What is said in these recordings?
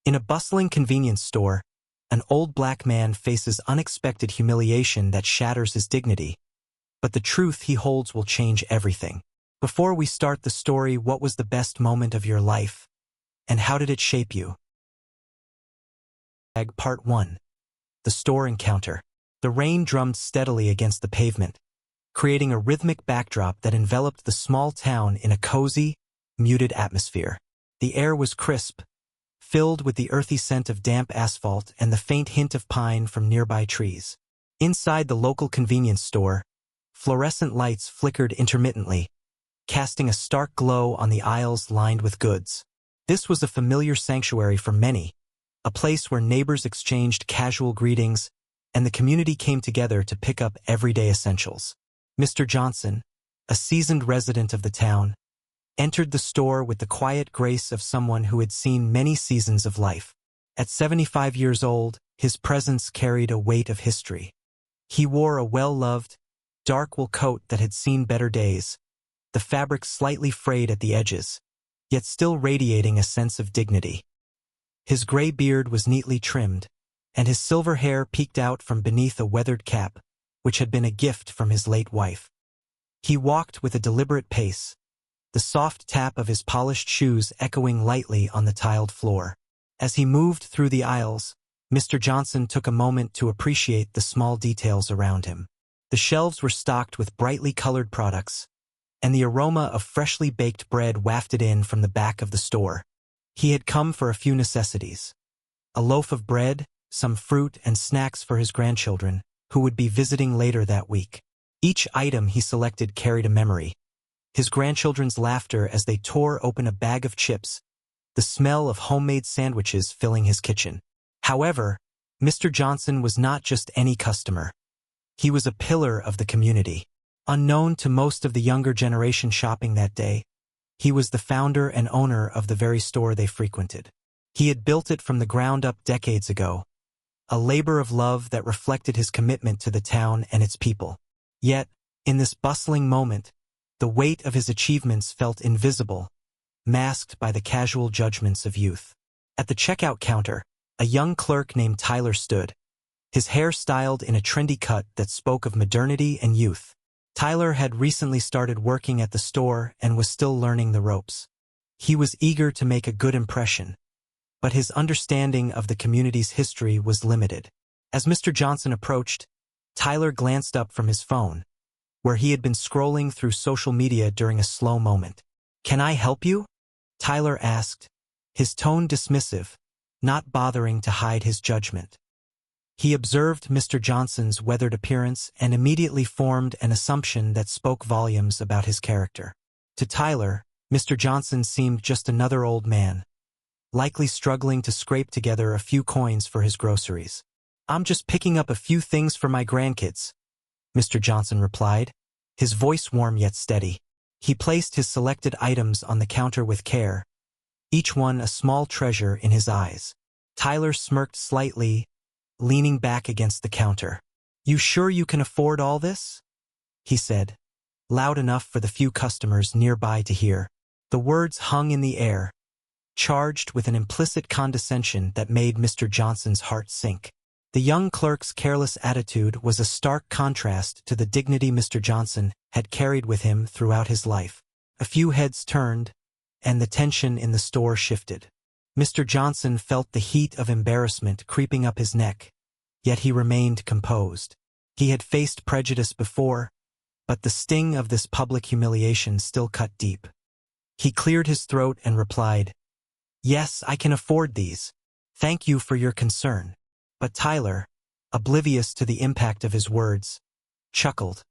In a bustling convenience store, an old black man faces unexpected humiliation that shatters his dignity. But the truth he holds will change everything. Before we start the story, what was the best moment of your life, and how did it shape you? Part 1. The store encounter. The rain drummed steadily against the pavement, creating a rhythmic backdrop that enveloped the small town in a cozy, muted atmosphere. The air was crisp, filled with the earthy scent of damp asphalt and the faint hint of pine from nearby trees. Inside the local convenience store, fluorescent lights flickered intermittently, casting a stark glow on the aisles lined with goods. This was a familiar sanctuary for many, a place where neighbors exchanged casual greetings and the community came together to pick up everyday essentials. Mr. Johnson, a seasoned resident of the town, entered the store with the quiet grace of someone who had seen many seasons of life. At 75 years old, his presence carried a weight of history. He wore a well-loved, dark wool coat that had seen better days, the fabric slightly frayed at the edges, yet still radiating a sense of dignity. His gray beard was neatly trimmed, and his silver hair peeked out from beneath a weathered cap, which had been a gift from his late wife. He walked with a deliberate pace, the soft tap of his polished shoes echoing lightly on the tiled floor. As he moved through the aisles, Mr. Johnson took a moment to appreciate the small details around him. The shelves were stocked with brightly colored products, and the aroma of freshly baked bread wafted in from the back of the store. He had come for a few necessities: a loaf of bread, some fruit, and snacks for his grandchildren, who would be visiting later that week. Each item he selected carried a memory: his grandchildren's laughter as they tore open a bag of chips, the smell of homemade sandwiches filling his kitchen. However, Mr. Johnson was not just any customer. He was a pillar of the community. Unknown to most of the younger generation shopping that day, he was the founder and owner of the very store they frequented. He had built it from the ground up decades ago, a labor of love that reflected his commitment to the town and its people. Yet, in this bustling moment, the weight of his achievements felt invisible, masked by the casual judgments of youth. At the checkout counter, a young clerk named Tyler stood, his hair styled in a trendy cut that spoke of modernity and youth. Tyler had recently started working at the store and was still learning the ropes. He was eager to make a good impression, but his understanding of the community's history was limited. As Mr. Johnson approached, Tyler glanced up from his phone, where he had been scrolling through social media during a slow moment. "Can I help you?" Tyler asked, his tone dismissive, not bothering to hide his judgment. He observed Mr. Johnson's weathered appearance and immediately formed an assumption that spoke volumes about his character. To Tyler, Mr. Johnson seemed just another old man, likely struggling to scrape together a few coins for his groceries. "I'm just picking up a few things for my grandkids," Mr. Johnson replied, his voice warm yet steady. He placed his selected items on the counter with care, each one a small treasure in his eyes. Tyler smirked slightly, leaning back against the counter. "You sure you can afford all this?" he said, loud enough for the few customers nearby to hear. The words hung in the air, charged with an implicit condescension that made Mr. Johnson's heart sink. The young clerk's careless attitude was a stark contrast to the dignity Mr. Johnson had carried with him throughout his life. A few heads turned, and the tension in the store shifted. Mr. Johnson felt the heat of embarrassment creeping up his neck, yet he remained composed. He had faced prejudice before, but the sting of this public humiliation still cut deep. He cleared his throat and replied, "Yes, I can afford these. Thank you for your concern." But Tyler, oblivious to the impact of his words, chuckled,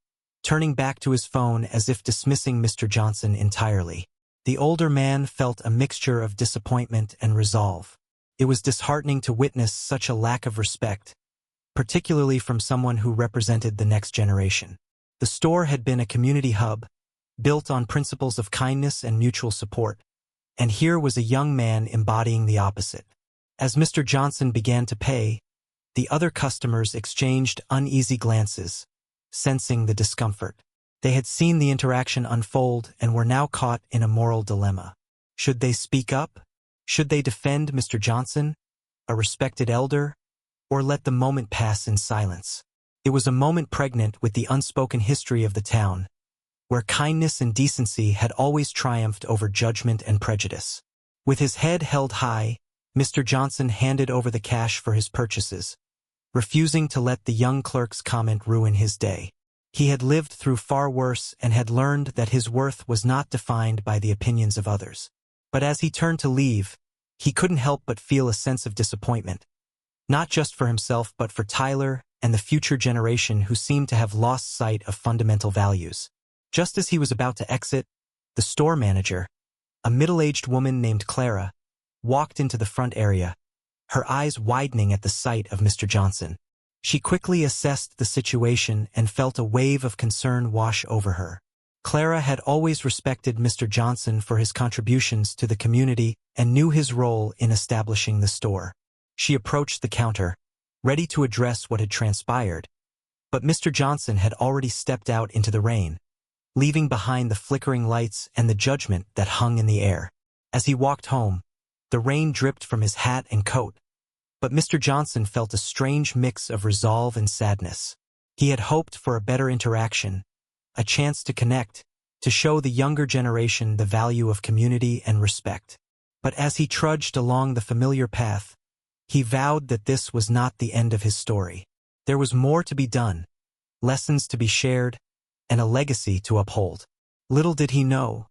turning back to his phone as if dismissing Mr. Johnson entirely. The older man felt a mixture of disappointment and resolve. It was disheartening to witness such a lack of respect, particularly from someone who represented the next generation. The store had been a community hub, built on principles of kindness and mutual support, and here was a young man embodying the opposite. As Mr. Johnson began to pay, the other customers exchanged uneasy glances, sensing the discomfort. They had seen the interaction unfold and were now caught in a moral dilemma. Should they speak up? Should they defend Mr. Johnson, a respected elder, or let the moment pass in silence. It was a moment pregnant with the unspoken history of the town, where kindness and decency had always triumphed over judgment and prejudice. With his head held high, Mr. Johnson handed over the cash for his purchases, refusing to let the young clerk's comment ruin his day. He had lived through far worse and had learned that his worth was not defined by the opinions of others. But as he turned to leave, he couldn't help but feel a sense of disappointment, not just for himself but for Tyler and the future generation who seemed to have lost sight of fundamental values. Just as he was about to exit, the store manager, a middle-aged woman named Clara, walked into the front area, her eyes widening at the sight of Mr. Johnson. She quickly assessed the situation and felt a wave of concern wash over her. Clara had always respected Mr. Johnson for his contributions to the community and knew his role in establishing the store. She approached the counter, ready to address what had transpired, but Mr. Johnson had already stepped out into the rain, leaving behind the flickering lights and the judgment that hung in the air. As he walked home, the rain dripped from his hat and coat, but Mr. Johnson felt a strange mix of resolve and sadness. He had hoped for a better interaction, a chance to connect, to show the younger generation the value of community and respect. But as he trudged along the familiar path, he vowed that this was not the end of his story. There was more to be done, lessons to be shared, and a legacy to uphold. Little did he know,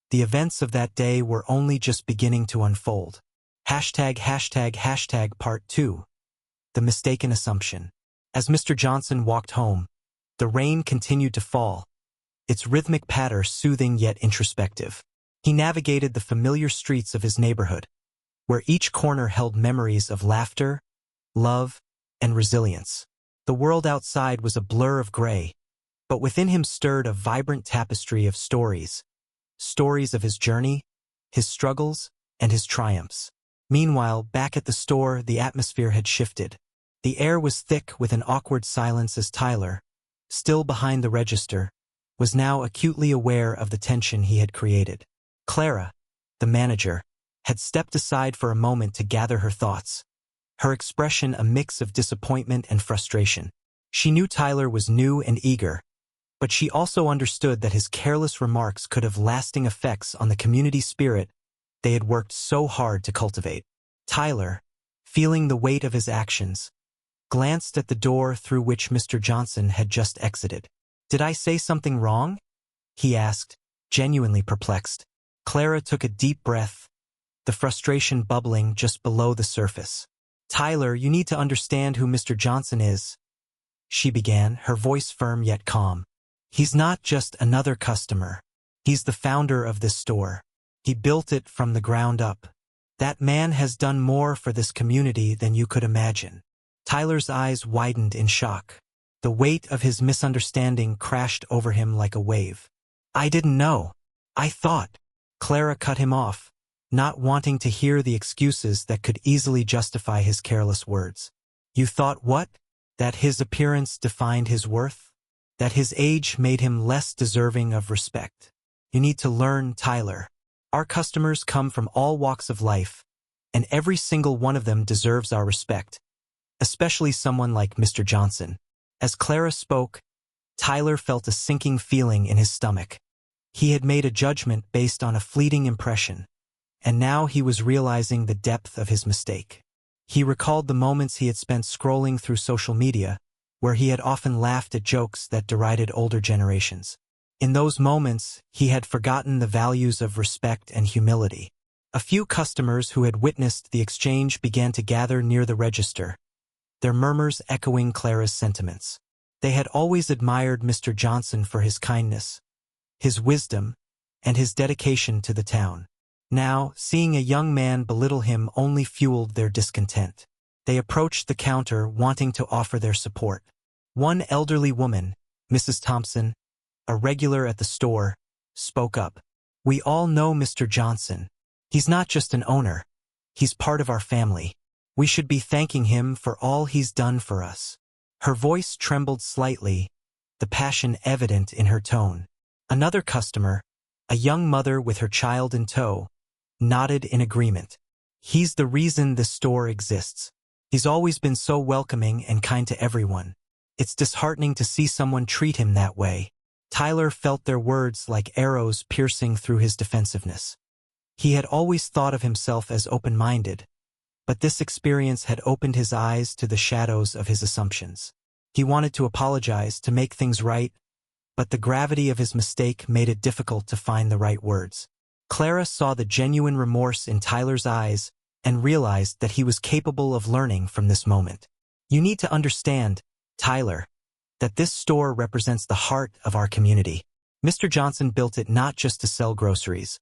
the events of that day were only just beginning to unfold. Part 2. The Mistaken Assumption. As Mr. Johnson walked home, the rain continued to fall, its rhythmic patter soothing yet introspective. He navigated the familiar streets of his neighborhood, where each corner held memories of laughter, love, and resilience. The world outside was a blur of gray, but within him stirred a vibrant tapestry of stories of his journey, his struggles, and his triumphs. Meanwhile, back at the store, the atmosphere had shifted. The air was thick with an awkward silence as Tyler, still behind the register, was now acutely aware of the tension he had created. Clara, the manager, had stepped aside for a moment to gather her thoughts, her expression a mix of disappointment and frustration. She knew Tyler was new and eager, but she also understood that his careless remarks could have lasting effects on the community spirit they had worked so hard to cultivate. Tyler, feeling the weight of his actions, glanced at the door through which Mr. Johnson had just exited. "Did I say something wrong?" he asked, genuinely perplexed. Clara took a deep breath, the frustration bubbling just below the surface. "Tyler, you need to understand who Mr. Johnson is," she began, her voice firm yet calm. "He's not just another customer. He's the founder of this store. He built it from the ground up. That man has done more for this community than you could imagine." Tyler's eyes widened in shock. The weight of his misunderstanding crashed over him like a wave. "I didn't know. I thought." Clara cut him off, not wanting to hear the excuses that could easily justify his careless words. "You thought what? That his appearance defined his worth? That his age made him less deserving of respect? You need to learn, Tyler. Our customers come from all walks of life, and every single one of them deserves our respect, especially someone like Mr. Johnson." As Clara spoke, Tyler felt a sinking feeling in his stomach. He had made a judgment based on a fleeting impression, and now he was realizing the depth of his mistake. He recalled the moments he had spent scrolling through social media, where he had often laughed at jokes that derided older generations. In those moments, he had forgotten the values of respect and humility. A few customers who had witnessed the exchange began to gather near the register, their murmurs echoing Clara's sentiments. They had always admired Mr. Johnson for his kindness, his wisdom, and his dedication to the town. Now, seeing a young man belittle him only fueled their discontent. They approached the counter wanting to offer their support. One elderly woman, Mrs. Thompson, a regular at the store, spoke up. "We all know Mr. Johnson. He's not just an owner. He's part of our family. We should be thanking him for all he's done for us." Her voice trembled slightly, the passion evident in her tone. Another customer, a young mother with her child in tow, nodded in agreement. He's the reason this store exists. He's always been so welcoming and kind to everyone. It's disheartening to see someone treat him that way. Tyler felt their words like arrows piercing through his defensiveness. He had always thought of himself as open-minded, but this experience had opened his eyes to the shadows of his assumptions. He wanted to apologize, to make things right, but the gravity of his mistake made it difficult to find the right words. Clara saw the genuine remorse in Tyler's eyes and realized that he was capable of learning from this moment. You need to understand, Tyler, that this store represents the heart of our community. Mr. Johnson built it not just to sell groceries,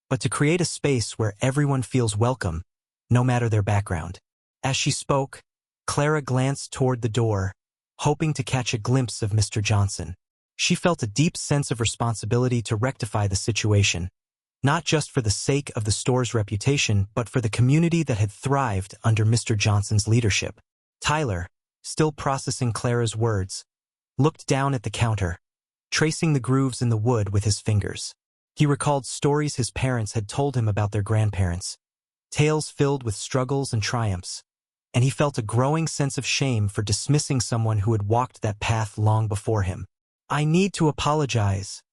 but to create a space where everyone feels welcome, no matter their background. As she spoke, Clara glanced toward the door, hoping to catch a glimpse of Mr. Johnson. She felt a deep sense of responsibility to rectify the situation, not just for the sake of the store's reputation, but for the community that had thrived under Mr. Johnson's leadership. Tyler, still processing Clara's words, looked down at the counter, tracing the grooves in the wood with his fingers. He recalled stories his parents had told him about their grandparents, tales filled with struggles and triumphs, and he felt a growing sense of shame for dismissing someone who had walked that path long before him. "I need to apologize,"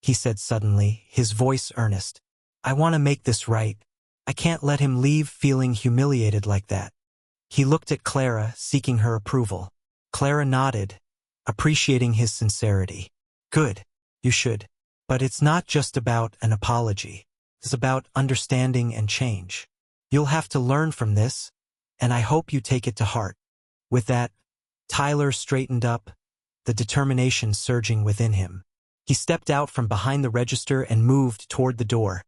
he said suddenly, his voice earnest. "I want to make this right. I can't let him leave feeling humiliated like that." He looked at Clara, seeking her approval. Clara nodded, appreciating his sincerity. "Good, you should. But it's not just about an apology. It's about understanding and change. You'll have to learn from this, and I hope you take it to heart." With that, Tyler straightened up, the determination surging within him. He stepped out from behind the register and moved toward the door,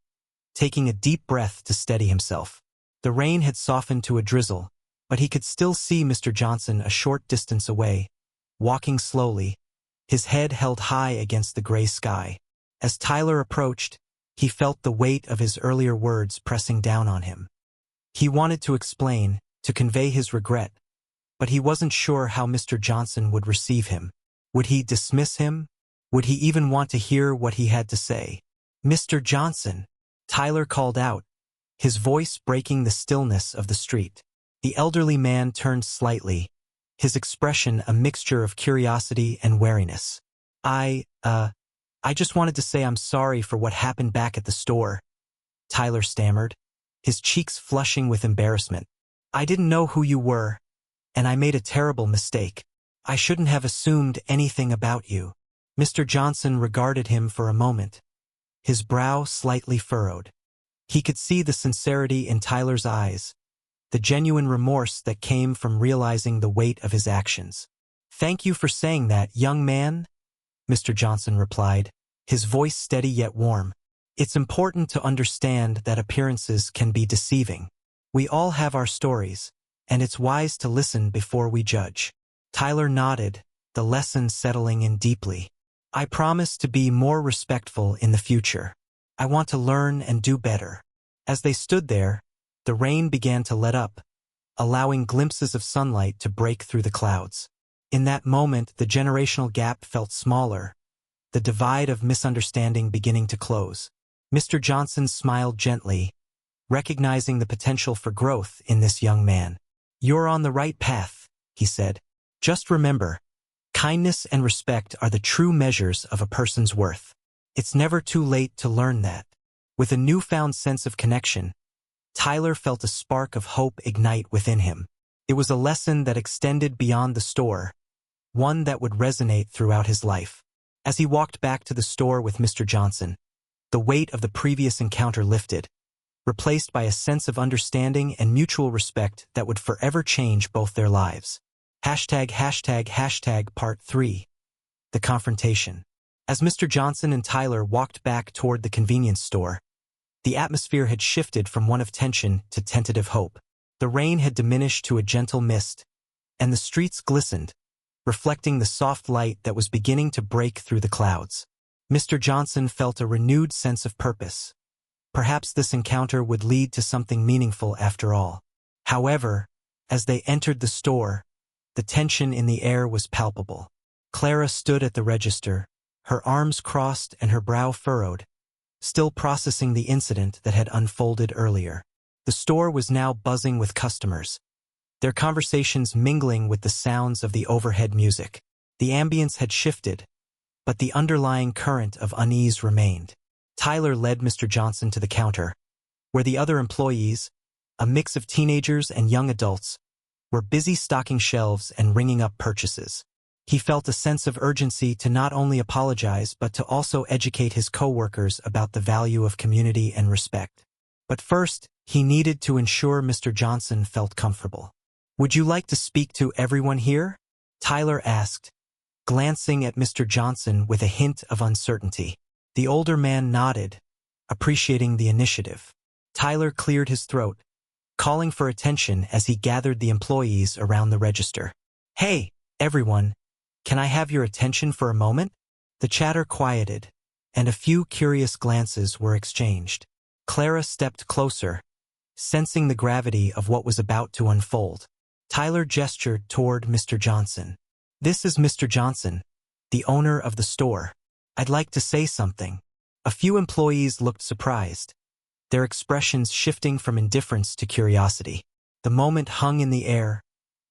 taking a deep breath to steady himself. The rain had softened to a drizzle, but he could still see Mr. Johnson a short distance away, walking slowly, his head held high against the gray sky. As Tyler approached, he felt the weight of his earlier words pressing down on him. He wanted to explain, to convey his regret, but he wasn't sure how Mr. Johnson would receive him. Would he dismiss him? Would he even want to hear what he had to say? "Mr. Johnson," Tyler called out, his voice breaking the stillness of the street. The elderly man turned slightly, his expression a mixture of curiosity and wariness. I just wanted to say I'm sorry for what happened back at the store," Tyler stammered, his cheeks flushing with embarrassment. "I didn't know who you were, and I made a terrible mistake. I shouldn't have assumed anything about you." Mr. Johnson regarded him for a moment, his brow slightly furrowed. He could see the sincerity in Tyler's eyes, the genuine remorse that came from realizing the weight of his actions. "Thank you for saying that, young man," Mr. Johnson replied, his voice steady yet warm. "It's important to understand that appearances can be deceiving. We all have our stories, and it's wise to listen before we judge." Tyler nodded, the lesson settling in deeply. "I promise to be more respectful in the future. I want to learn and do better." As they stood there, the rain began to let up, allowing glimpses of sunlight to break through the clouds. In that moment, the generational gap felt smaller, the divide of misunderstanding beginning to close. Mr. Johnson smiled gently, recognizing the potential for growth in this young man. "You're on the right path," he said. "Just remember, kindness and respect are the true measures of a person's worth. It's never too late to learn that." With a newfound sense of connection, Tyler felt a spark of hope ignite within him. It was a lesson that extended beyond the store, one that would resonate throughout his life. As he walked back to the store with Mr. Johnson, the weight of the previous encounter lifted, replaced by a sense of understanding and mutual respect that would forever change both their lives. Part 3. The confrontation. As Mr. Johnson and Tyler walked back toward the convenience store, the atmosphere had shifted from one of tension to tentative hope. The rain had diminished to a gentle mist, and the streets glistened, reflecting the soft light that was beginning to break through the clouds. Mr. Johnson felt a renewed sense of purpose. Perhaps this encounter would lead to something meaningful after all. However, as they entered the store, the tension in the air was palpable. Clara stood at the register, her arms crossed and her brow furrowed, still processing the incident that had unfolded earlier. The store was now buzzing with customers, their conversations mingling with the sounds of the overhead music. The ambience had shifted, but the underlying current of unease remained. Tyler led Mr. Johnson to the counter, where the other employees, a mix of teenagers and young adults, were busy stocking shelves and ringing up purchases. He felt a sense of urgency to not only apologize but to also educate his coworkers about the value of community and respect. But first, he needed to ensure Mr. Johnson felt comfortable. "Would you like to speak to everyone here?" Tyler asked, glancing at Mr. Johnson with a hint of uncertainty. The older man nodded, appreciating the initiative. Tyler cleared his throat, calling for attention as he gathered the employees around the register. "Hey, everyone, can I have your attention for a moment?" The chatter quieted, and a few curious glances were exchanged. Clara stepped closer, sensing the gravity of what was about to unfold. Tyler gestured toward Mr. Johnson. "This is Mr. Johnson, the owner of the store. I'd like to say something." A few employees looked surprised, their expressions shifting from indifference to curiosity. The moment hung in the air,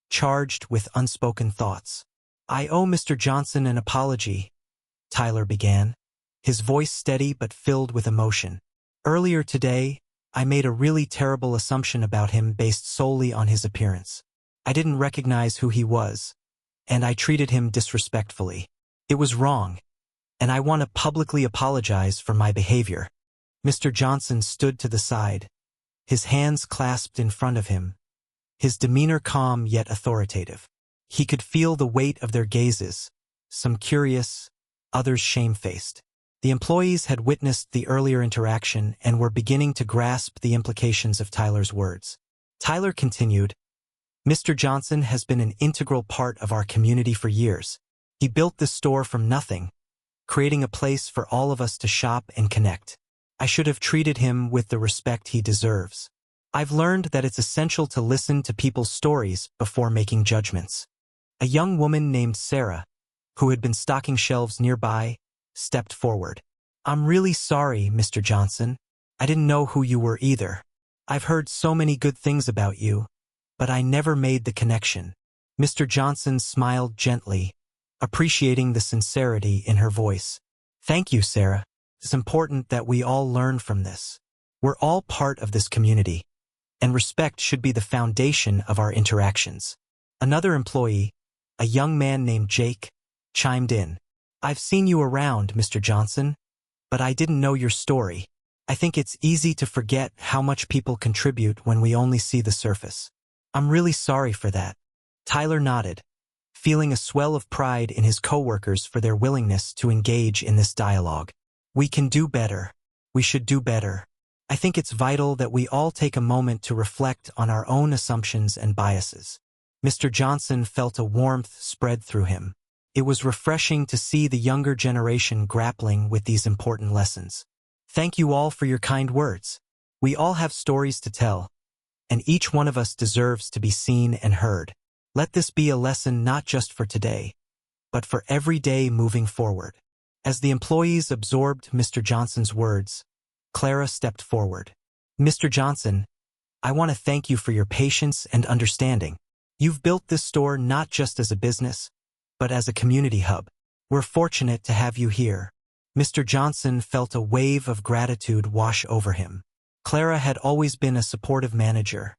charged with unspoken thoughts. "I owe Mr. Johnson an apology," Tyler began, his voice steady but filled with emotion. "Earlier today, I made a really terrible assumption about him based solely on his appearance. I didn't recognize who he was, and I treated him disrespectfully. It was wrong, and I want to publicly apologize for my behavior." Mr. Johnson stood to the side, his hands clasped in front of him, his demeanor calm yet authoritative. He could feel the weight of their gazes, some curious, others shamefaced. The employees had witnessed the earlier interaction and were beginning to grasp the implications of Tyler's words. Tyler continued, "Mr. Johnson has been an integral part of our community for years. He built this store from nothing, creating a place for all of us to shop and connect. I should have treated him with the respect he deserves. I've learned that it's essential to listen to people's stories before making judgments." A young woman named Sarah, who had been stocking shelves nearby, stepped forward. "I'm really sorry, Mr. Johnson. I didn't know who you were either. I've heard so many good things about you, but I never made the connection." Mr. Johnson smiled gently, appreciating the sincerity in her voice. "Thank you, Sarah. It's important that we all learn from this. We're all part of this community, and respect should be the foundation of our interactions." Another employee, a young man named Jake, chimed in. "I've seen you around, Mr. Johnson, but I didn't know your story. I think it's easy to forget how much people contribute when we only see the surface. I'm really sorry for that." Tyler nodded, feeling a swell of pride in his coworkers for their willingness to engage in this dialogue. "We can do better. We should do better. I think it's vital that we all take a moment to reflect on our own assumptions and biases." Mr. Johnson felt a warmth spread through him. It was refreshing to see the younger generation grappling with these important lessons. "Thank you all for your kind words. We all have stories to tell, and each one of us deserves to be seen and heard. Let this be a lesson not just for today, but for every day moving forward." As the employees absorbed Mr. Johnson's words, Clara stepped forward. "Mr. Johnson, I want to thank you for your patience and understanding. You've built this store not just as a business, but as a community hub. We're fortunate to have you here." Mr. Johnson felt a wave of gratitude wash over him. Clara had always been a supportive manager,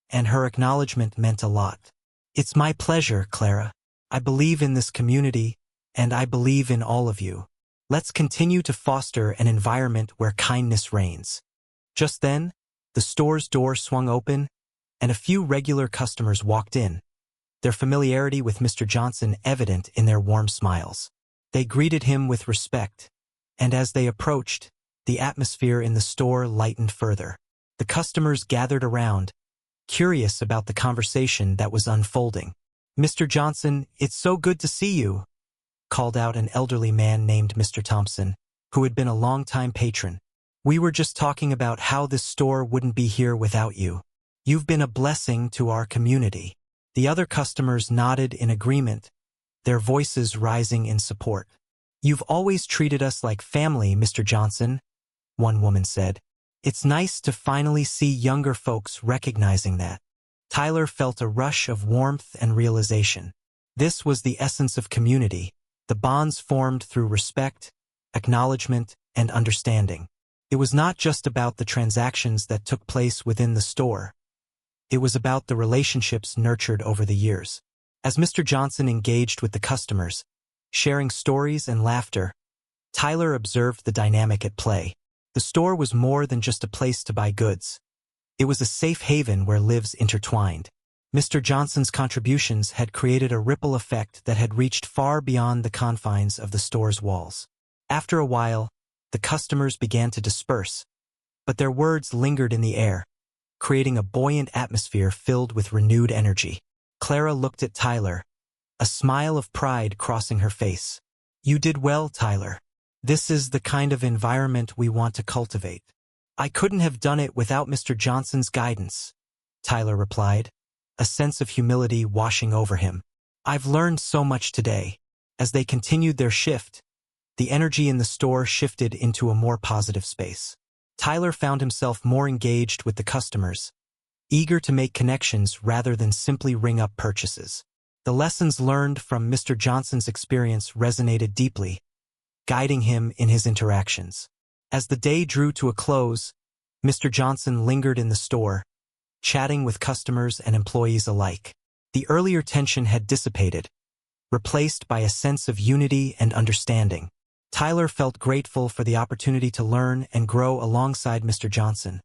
and her acknowledgement meant a lot. "It's my pleasure, Clara. I believe in this community, and I believe in all of you. Let's continue to foster an environment where kindness reigns." Just then, the store's door swung open, and a few regular customers walked in, their familiarity with Mr. Johnson evident in their warm smiles. They greeted him with respect, and as they approached, the atmosphere in the store lightened further. The customers gathered around, curious about the conversation that was unfolding. "Mr. Johnson, it's so good to see you," called out an elderly man named Mr. Thompson, who had been a longtime patron. "We were just talking about how this store wouldn't be here without you. You've been a blessing to our community." The other customers nodded in agreement, their voices rising in support. "You've always treated us like family, Mr. Johnson," one woman said. It's nice to finally see younger folks recognizing that. Tyler felt a rush of warmth and realization. This was the essence of community, the bonds formed through respect, acknowledgement, and understanding. It was not just about the transactions that took place within the store. It was about the relationships nurtured over the years. As Mr. Johnson engaged with the customers, sharing stories and laughter, Tyler observed the dynamic at play. The store was more than just a place to buy goods. It was a safe haven where lives intertwined. Mr. Johnson's contributions had created a ripple effect that had reached far beyond the confines of the store's walls. After a while, the customers began to disperse, but their words lingered in the air, creating a buoyant atmosphere filled with renewed energy. Clara looked at Tyler, a smile of pride crossing her face. "You did well, Tyler. This is the kind of environment we want to cultivate." "I couldn't have done it without Mr. Johnson's guidance," Tyler replied, a sense of humility washing over him. "I've learned so much today." As they continued their shift, the energy in the store shifted into a more positive space. Tyler found himself more engaged with the customers, eager to make connections rather than simply ring up purchases. The lessons learned from Mr. Johnson's experience resonated deeply, guiding him in his interactions. As the day drew to a close, Mr. Johnson lingered in the store, chatting with customers and employees alike. The earlier tension had dissipated, replaced by a sense of unity and understanding. Tyler felt grateful for the opportunity to learn and grow alongside Mr. Johnson,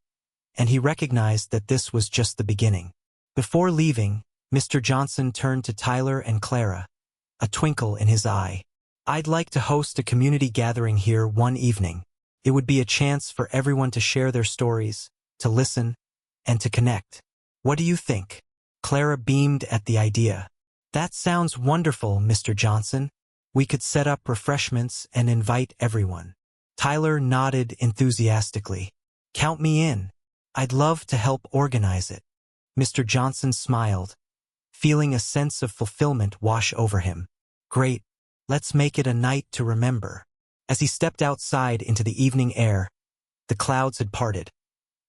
and he recognized that this was just the beginning. Before leaving, Mr. Johnson turned to Tyler and Clara, a twinkle in his eye. "I'd like to host a community gathering here one evening. It would be a chance for everyone to share their stories, to listen, and to connect. What do you think?" Clara beamed at the idea. "That sounds wonderful, Mr. Johnson. We could set up refreshments and invite everyone." Tyler nodded enthusiastically. "Count me in. I'd love to help organize it." Mr. Johnson smiled, feeling a sense of fulfillment wash over him. "Great. Let's make it a night to remember." As he stepped outside into the evening air, the clouds had parted,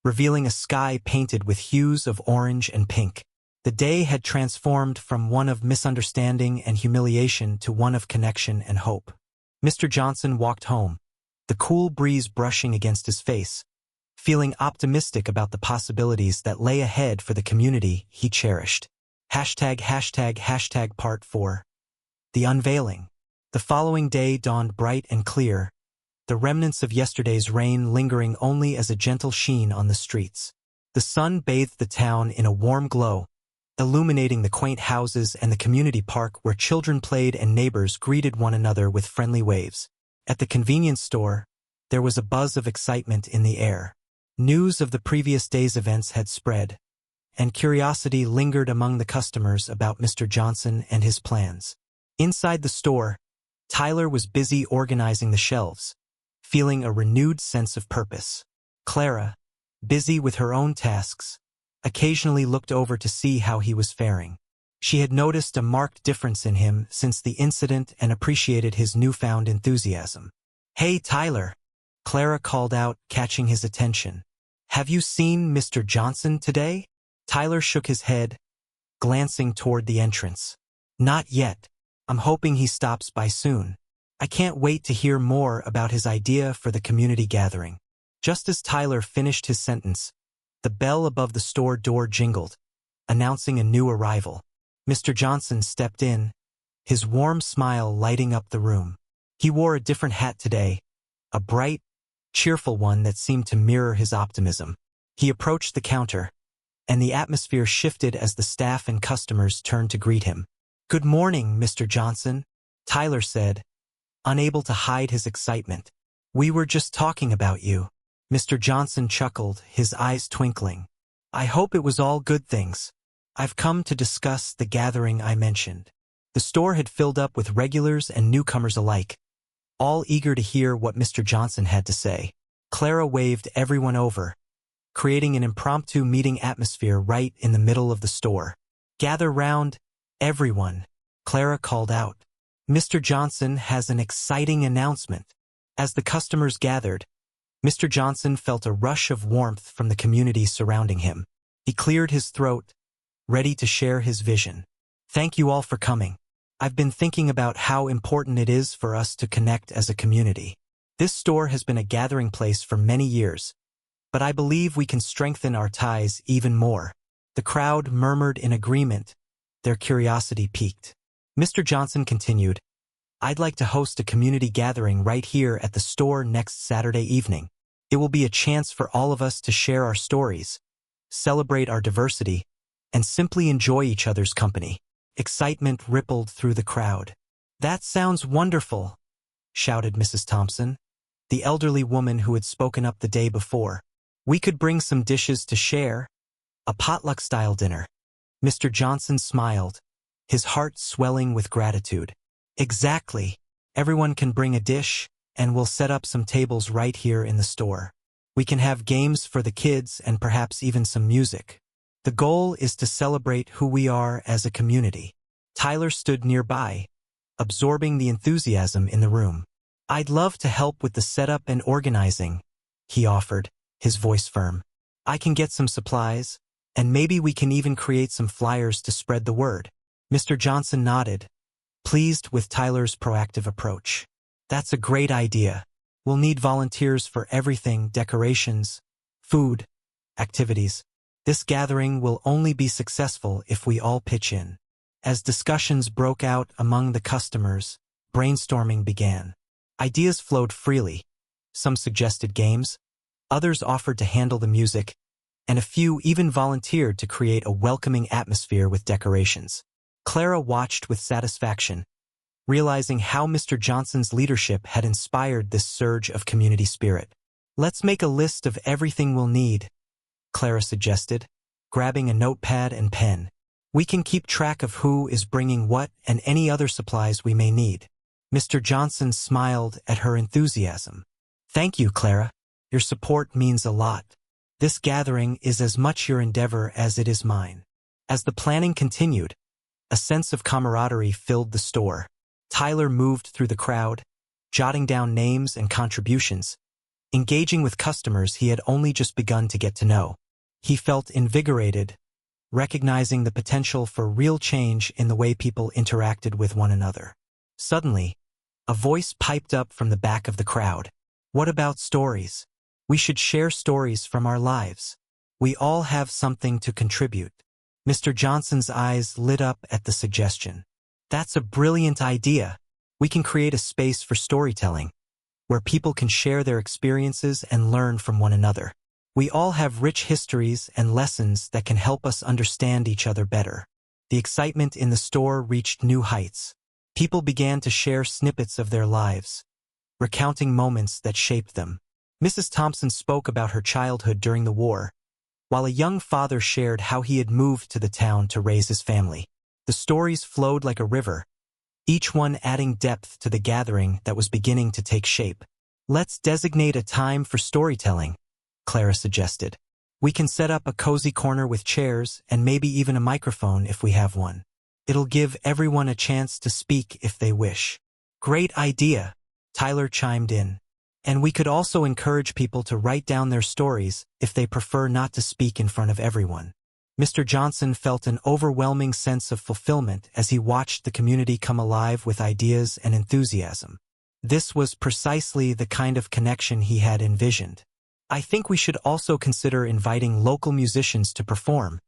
revealing a sky painted with hues of orange and pink. The day had transformed from one of misunderstanding and humiliation to one of connection and hope. Mr. Johnson walked home, the cool breeze brushing against his face, feeling optimistic about the possibilities that lay ahead for the community he cherished. Part 4. The Unveiling. The following day dawned bright and clear, the remnants of yesterday's rain lingering only as a gentle sheen on the streets. The sun bathed the town in a warm glow, illuminating the quaint houses and the community park where children played and neighbors greeted one another with friendly waves. At the convenience store, there was a buzz of excitement in the air. News of the previous day's events had spread, and curiosity lingered among the customers about Mr. Johnson and his plans. Inside the store, Tyler was busy organizing the shelves, feeling a renewed sense of purpose. Clara, busy with her own tasks, occasionally looked over to see how he was faring. She had noticed a marked difference in him since the incident and appreciated his newfound enthusiasm. "Hey, Tyler," Clara called out, catching his attention. "Have you seen Mr. Johnson today?" Tyler shook his head, glancing toward the entrance. "Not yet. I'm hoping he stops by soon. I can't wait to hear more about his idea for the community gathering." Just as Tyler finished his sentence, the bell above the store door jingled, announcing a new arrival. Mr. Johnson stepped in, his warm smile lighting up the room. He wore a different hat today, a bright, cheerful one that seemed to mirror his optimism. He approached the counter, and the atmosphere shifted as the staff and customers turned to greet him. "Good morning, Mr. Johnson," Tyler said, unable to hide his excitement. "We were just talking about you." Mr. Johnson chuckled, his eyes twinkling. "I hope it was all good things. I've come to discuss the gathering I mentioned." The store had filled up with regulars and newcomers alike, all eager to hear what Mr. Johnson had to say. Clara waved everyone over, creating an impromptu meeting atmosphere right in the middle of the store. "Gather round, everyone," Clara called out. "Mr. Johnson has an exciting announcement." As the customers gathered, Mr. Johnson felt a rush of warmth from the community surrounding him. He cleared his throat, ready to share his vision. Thank you all for coming. I've been thinking about how important it is for us to connect as a community. This store has been a gathering place for many years, but I believe we can strengthen our ties even more. The crowd murmured in agreement, their curiosity piqued. Mr. Johnson continued, I'd like to host a community gathering right here at the store next Saturday evening. It will be a chance for all of us to share our stories, celebrate our diversity, and simply enjoy each other's company. Excitement rippled through the crowd. That sounds wonderful, shouted Mrs. Thompson, the elderly woman who had spoken up the day before. We could bring some dishes to share, a potluck-style dinner. Mr. Johnson smiled, his heart swelling with gratitude. Exactly. Everyone can bring a dish, and we'll set up some tables right here in the store. We can have games for the kids and perhaps even some music. The goal is to celebrate who we are as a community. Tyler stood nearby, absorbing the enthusiasm in the room. I'd love to help with the setup and organizing, he offered, his voice firm. I can get some supplies, and maybe we can even create some flyers to spread the word. Mr. Johnson nodded, pleased with Tyler's proactive approach. That's a great idea. We'll need volunteers for everything: decorations, food, activities. This gathering will only be successful if we all pitch in. As discussions broke out among the customers, brainstorming began. Ideas flowed freely. Some suggested games, others offered to handle the music, and a few even volunteered to create a welcoming atmosphere with decorations. Clara watched with satisfaction, realizing how Mr. Johnson's leadership had inspired this surge of community spirit. Let's make a list of everything we'll need, Clara suggested, grabbing a notepad and pen. We can keep track of who is bringing what and any other supplies we may need. Mr. Johnson smiled at her enthusiasm. Thank you, Clara. Your support means a lot. This gathering is as much your endeavor as it is mine. As the planning continued, a sense of camaraderie filled the store. Tyler moved through the crowd, jotting down names and contributions, engaging with customers he had only just begun to get to know. He felt invigorated, recognizing the potential for real change in the way people interacted with one another. Suddenly, a voice piped up from the back of the crowd. What about stories? We should share stories from our lives. We all have something to contribute. Mr. Johnson's eyes lit up at the suggestion. That's a brilliant idea. We can create a space for storytelling, where people can share their experiences and learn from one another. We all have rich histories and lessons that can help us understand each other better. The excitement in the store reached new heights. People began to share snippets of their lives, recounting moments that shaped them. Mrs. Thompson spoke about her childhood during the war, while a young father shared how he had moved to the town to raise his family. The stories flowed like a river, each one adding depth to the gathering that was beginning to take shape. Let's designate a time for storytelling, Clara suggested. We can set up a cozy corner with chairs and maybe even a microphone if we have one. It'll give everyone a chance to speak if they wish. Great idea, Tyler chimed in. And we could also encourage people to write down their stories if they prefer not to speak in front of everyone. Mr. Johnson felt an overwhelming sense of fulfillment as he watched the community come alive with ideas and enthusiasm. This was precisely the kind of connection he had envisioned. I think we should also consider inviting local musicians to perform,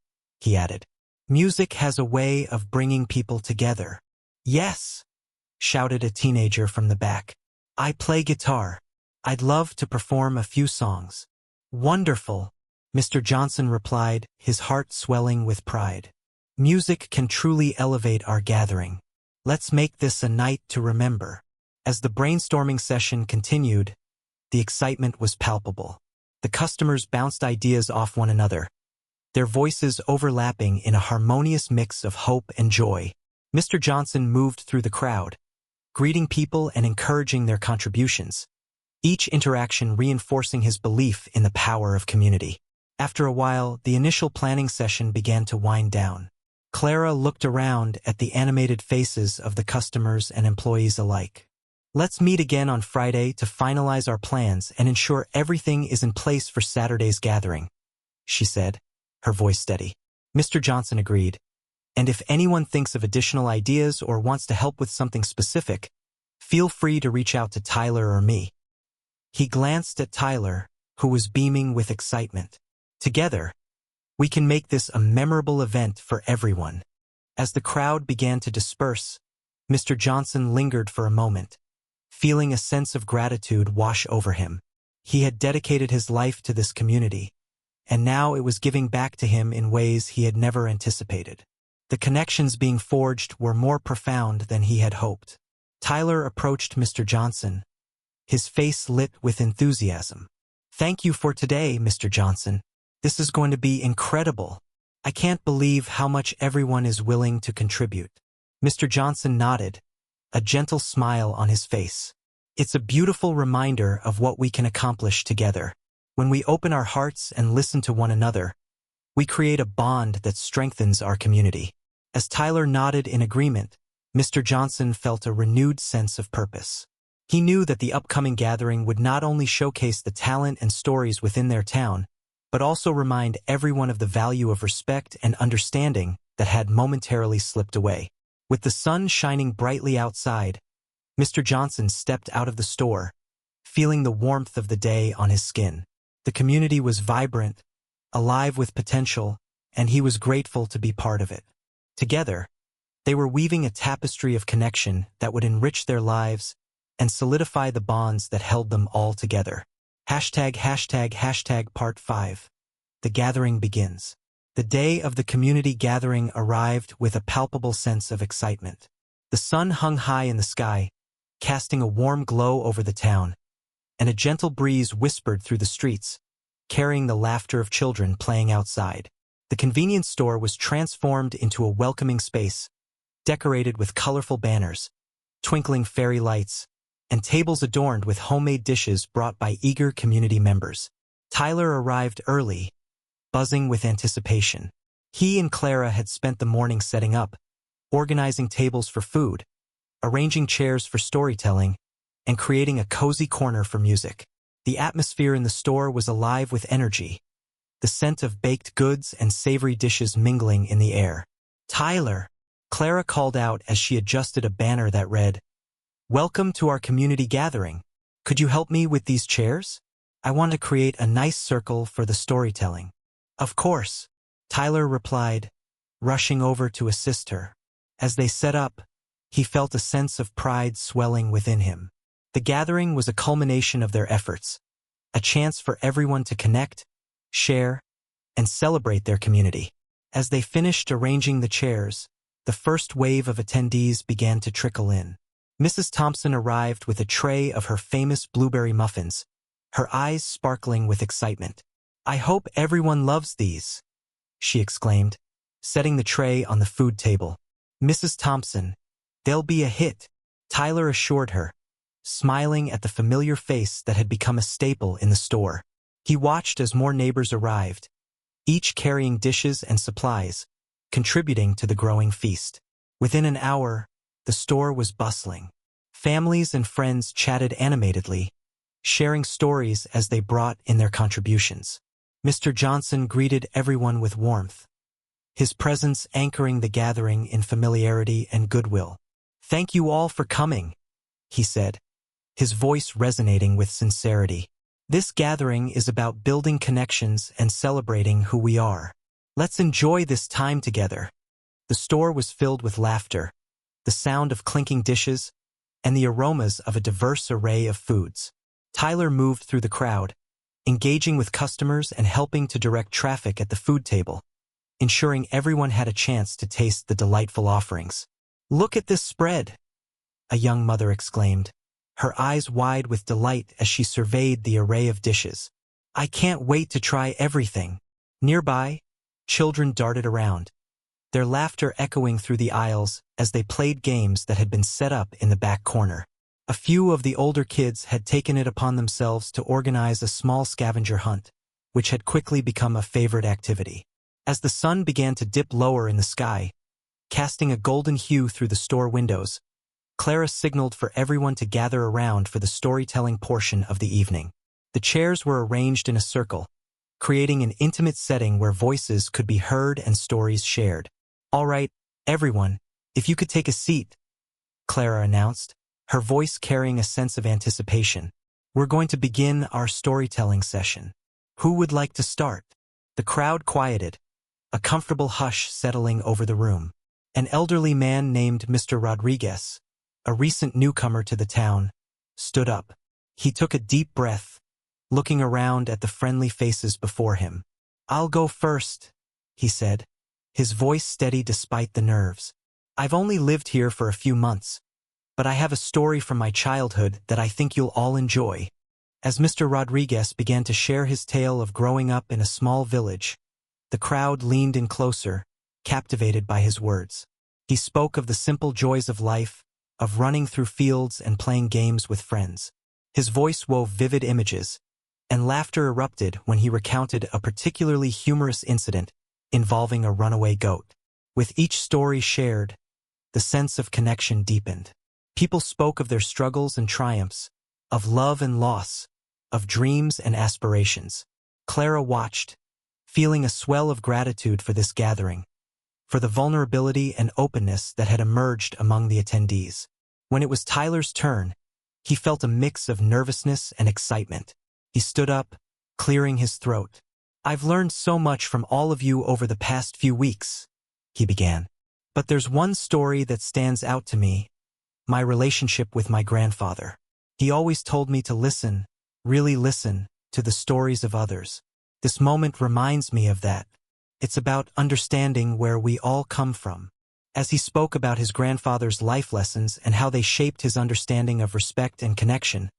he added. Music has a way of bringing people together. Yes, shouted a teenager from the back. I play guitar. I'd love to perform a few songs. Wonderful, Mr. Johnson replied, his heart swelling with pride. Music can truly elevate our gathering. Let's make this a night to remember. As the brainstorming session continued, the excitement was palpable. The customers bounced ideas off one another, their voices overlapping in a harmonious mix of hope and joy. Mr. Johnson moved through the crowd, greeting people and encouraging their contributions, each interaction reinforcing his belief in the power of community. After a while, the initial planning session began to wind down. Clara looked around at the animated faces of the customers and employees alike. Let's meet again on Friday to finalize our plans and ensure everything is in place for Saturday's gathering, she said, her voice steady. Mr. Johnson agreed. And if anyone thinks of additional ideas or wants to help with something specific, feel free to reach out to Tyler or me. He glanced at Tyler, who was beaming with excitement. Together, we can make this a memorable event for everyone. As the crowd began to disperse, Mr. Johnson lingered for a moment, feeling a sense of gratitude wash over him. He had dedicated his life to this community, and now it was giving back to him in ways he had never anticipated. The connections being forged were more profound than he had hoped. Tyler approached Mr. Johnson, his face lit with enthusiasm. Thank you for today, Mr. Johnson. This is going to be incredible. I can't believe how much everyone is willing to contribute. Mr. Johnson nodded, a gentle smile on his face. It's a beautiful reminder of what we can accomplish together. When we open our hearts and listen to one another, we create a bond that strengthens our community. As Tyler nodded in agreement, Mr. Johnson felt a renewed sense of purpose. He knew that the upcoming gathering would not only showcase the talent and stories within their town, but also remind everyone of the value of respect and understanding that had momentarily slipped away. With the sun shining brightly outside, Mr. Johnson stepped out of the store, feeling the warmth of the day on his skin. The community was vibrant, alive with potential, and he was grateful to be part of it. Together, they were weaving a tapestry of connection that would enrich their lives and solidify the bonds that held them all together. Part 5. The gathering begins. The day of the community gathering arrived with a palpable sense of excitement. The sun hung high in the sky, casting a warm glow over the town, and a gentle breeze whispered through the streets, carrying the laughter of children playing outside. The convenience store was transformed into a welcoming space, decorated with colorful banners, twinkling fairy lights, and tables adorned with homemade dishes brought by eager community members. Tyler arrived early, buzzing with anticipation. He and Clara had spent the morning setting up, organizing tables for food, arranging chairs for storytelling, and creating a cozy corner for music. The atmosphere in the store was alive with energy, the scent of baked goods and savory dishes mingling in the air. Tyler, Clara called out as she adjusted a banner that read, "Welcome to our community gathering. Could you help me with these chairs? I want to create a nice circle for the storytelling." "Of course," Tyler replied, rushing over to assist her. As they set up, he felt a sense of pride swelling within him. The gathering was a culmination of their efforts, a chance for everyone to connect, share, and celebrate their community. As they finished arranging the chairs, the first wave of attendees began to trickle in. Mrs. Thompson arrived with a tray of her famous blueberry muffins, her eyes sparkling with excitement. "I hope everyone loves these," she exclaimed, setting the tray on the food table. "Mrs. Thompson, they'll be a hit," Tyler assured her, smiling at the familiar face that had become a staple in the store. He watched as more neighbors arrived, each carrying dishes and supplies, contributing to the growing feast. Within an hour, the store was bustling. Families and friends chatted animatedly, sharing stories as they brought in their contributions. Mr. Johnson greeted everyone with warmth, his presence anchoring the gathering in familiarity and goodwill. "Thank you all for coming," he said, his voice resonating with sincerity. "This gathering is about building connections and celebrating who we are. Let's enjoy this time together." The store was filled with laughter, the sound of clinking dishes, and the aromas of a diverse array of foods. Tyler moved through the crowd, engaging with customers and helping to direct traffic at the food table, ensuring everyone had a chance to taste the delightful offerings. "Look at this spread," a young mother exclaimed, her eyes wide with delight as she surveyed the array of dishes. "I can't wait to try everything." Nearby, children darted around, their laughter echoing through the aisles as they played games that had been set up in the back corner. A few of the older kids had taken it upon themselves to organize a small scavenger hunt, which had quickly become a favorite activity. As the sun began to dip lower in the sky, casting a golden hue through the store windows, Clara signaled for everyone to gather around for the storytelling portion of the evening. The chairs were arranged in a circle, creating an intimate setting where voices could be heard and stories shared. "All right, everyone, if you could take a seat," Clara announced, her voice carrying a sense of anticipation. "We're going to begin our storytelling session. Who would like to start?" The crowd quieted, a comfortable hush settling over the room. An elderly man named Mr. Rodriguez, a recent newcomer to the town, stood up. He took a deep breath, looking around at the friendly faces before him. "I'll go first," he said, his voice steady despite the nerves. "I've only lived here for a few months, but I have a story from my childhood that I think you'll all enjoy." As Mr. Rodriguez began to share his tale of growing up in a small village, the crowd leaned in closer, captivated by his words. He spoke of the simple joys of life, of running through fields and playing games with friends. His voice wove vivid images, and laughter erupted when he recounted a particularly humorous incident involving a runaway goat. With each story shared, the sense of connection deepened. People spoke of their struggles and triumphs, of love and loss, of dreams and aspirations. Clara watched, feeling a swell of gratitude for this gathering, for the vulnerability and openness that had emerged among the attendees. When it was Tyler's turn, he felt a mix of nervousness and excitement. He stood up, clearing his throat. "I've learned so much from all of you over the past few weeks," he began. "But there's one story that stands out to me, my relationship with my grandfather. He always told me to listen, really listen, to the stories of others. This moment reminds me of that. It's about understanding where we all come from." As he spoke about his grandfather's life lessons and how they shaped his understanding of respect and connection,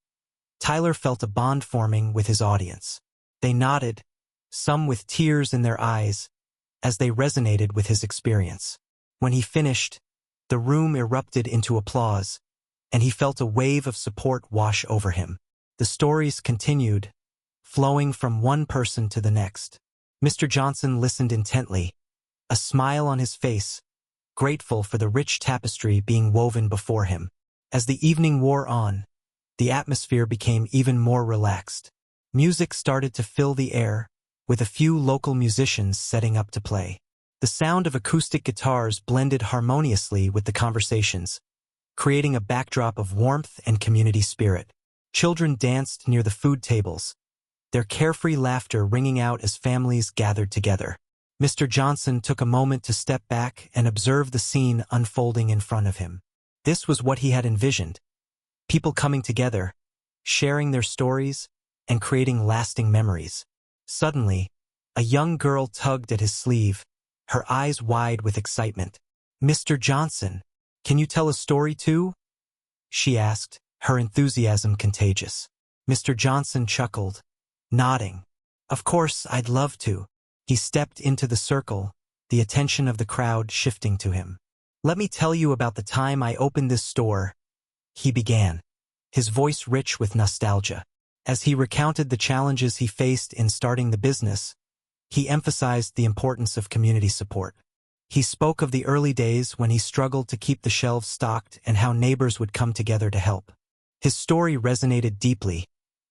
Tyler felt a bond forming with his audience. They nodded, some with tears in their eyes, as they resonated with his experience. When he finished, the room erupted into applause, and he felt a wave of support wash over him. The stories continued, flowing from one person to the next. Mr. Johnson listened intently, a smile on his face, grateful for the rich tapestry being woven before him. As the evening wore on, the atmosphere became even more relaxed. Music started to fill the air, with a few local musicians setting up to play. The sound of acoustic guitars blended harmoniously with the conversations, creating a backdrop of warmth and community spirit. Children danced near the food tables, their carefree laughter ringing out as families gathered together. Mr. Johnson took a moment to step back and observe the scene unfolding in front of him. This was what he had envisioned. People coming together, sharing their stories, and creating lasting memories. Suddenly, a young girl tugged at his sleeve, her eyes wide with excitement. "Mr. Johnson, can you tell a story too?" she asked, her enthusiasm contagious. Mr. Johnson chuckled, nodding. "Of course, I'd love to." He stepped into the circle, the attention of the crowd shifting to him. "Let me tell you about the time I opened this store," he began, his voice rich with nostalgia. As he recounted the challenges he faced in starting the business, he emphasized the importance of community support. He spoke of the early days when he struggled to keep the shelves stocked and how neighbors would come together to help. His story resonated deeply,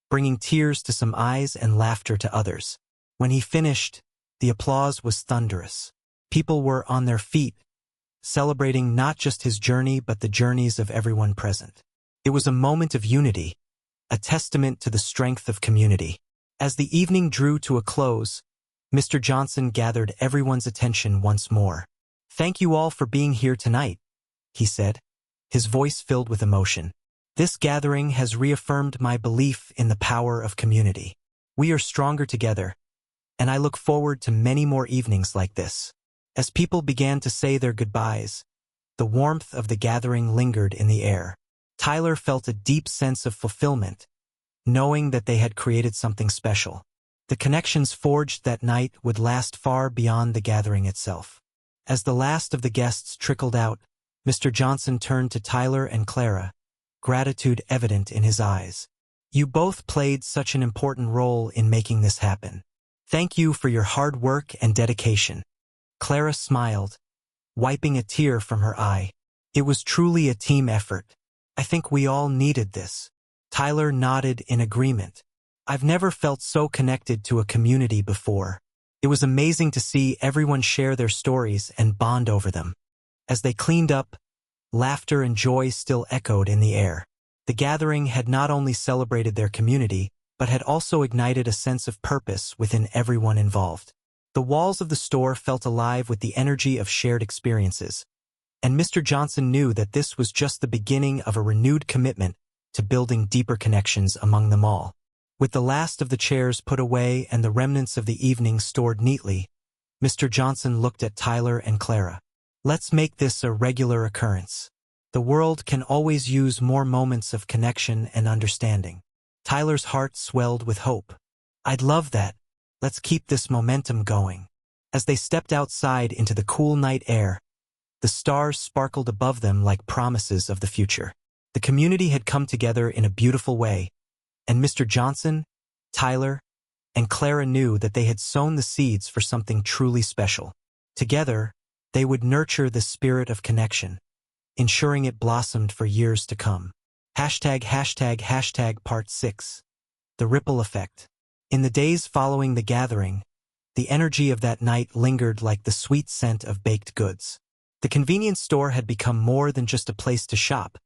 bringing tears to some eyes and laughter to others. When he finished, the applause was thunderous. People were on their feet, celebrating not just his journey but the journeys of everyone present. It was a moment of unity, a testament to the strength of community. As the evening drew to a close, Mr. Johnson gathered everyone's attention once more. "Thank you all for being here tonight," he said, his voice filled with emotion. "This gathering has reaffirmed my belief in the power of community. We are stronger together, and I look forward to many more evenings like this." As people began to say their goodbyes, the warmth of the gathering lingered in the air. Tyler felt a deep sense of fulfillment, knowing that they had created something special. The connections forged that night would last far beyond the gathering itself. As the last of the guests trickled out, Mr. Johnson turned to Tyler and Clara, gratitude evident in his eyes. "You both played such an important role in making this happen. Thank you for your hard work and dedication." Clara smiled, wiping a tear from her eye. It was truly a team effort. I think we all needed this. Tyler nodded in agreement. I've never felt so connected to a community before. It was amazing to see everyone share their stories and bond over them. As they cleaned up, laughter and joy still echoed in the air. The gathering had not only celebrated their community, but had also ignited a sense of purpose within everyone involved. The walls of the store felt alive with the energy of shared experiences, and Mr. Johnson knew that this was just the beginning of a renewed commitment to building deeper connections among them all. With the last of the chairs put away and the remnants of the evening stored neatly, Mr. Johnson looked at Tyler and Clara. Let's make this a regular occurrence. The world can always use more moments of connection and understanding. Tyler's heart swelled with hope. I'd love that. Let's keep this momentum going. As they stepped outside into the cool night air, the stars sparkled above them like promises of the future. The community had come together in a beautiful way, and Mr. Johnson, Tyler, and Clara knew that they had sown the seeds for something truly special. Together, they would nurture the spirit of connection, ensuring it blossomed for years to come. Part 6. The Ripple Effect. In the days following the gathering, the energy of that night lingered like the sweet scent of baked goods. The convenience store had become more than just a place to shop.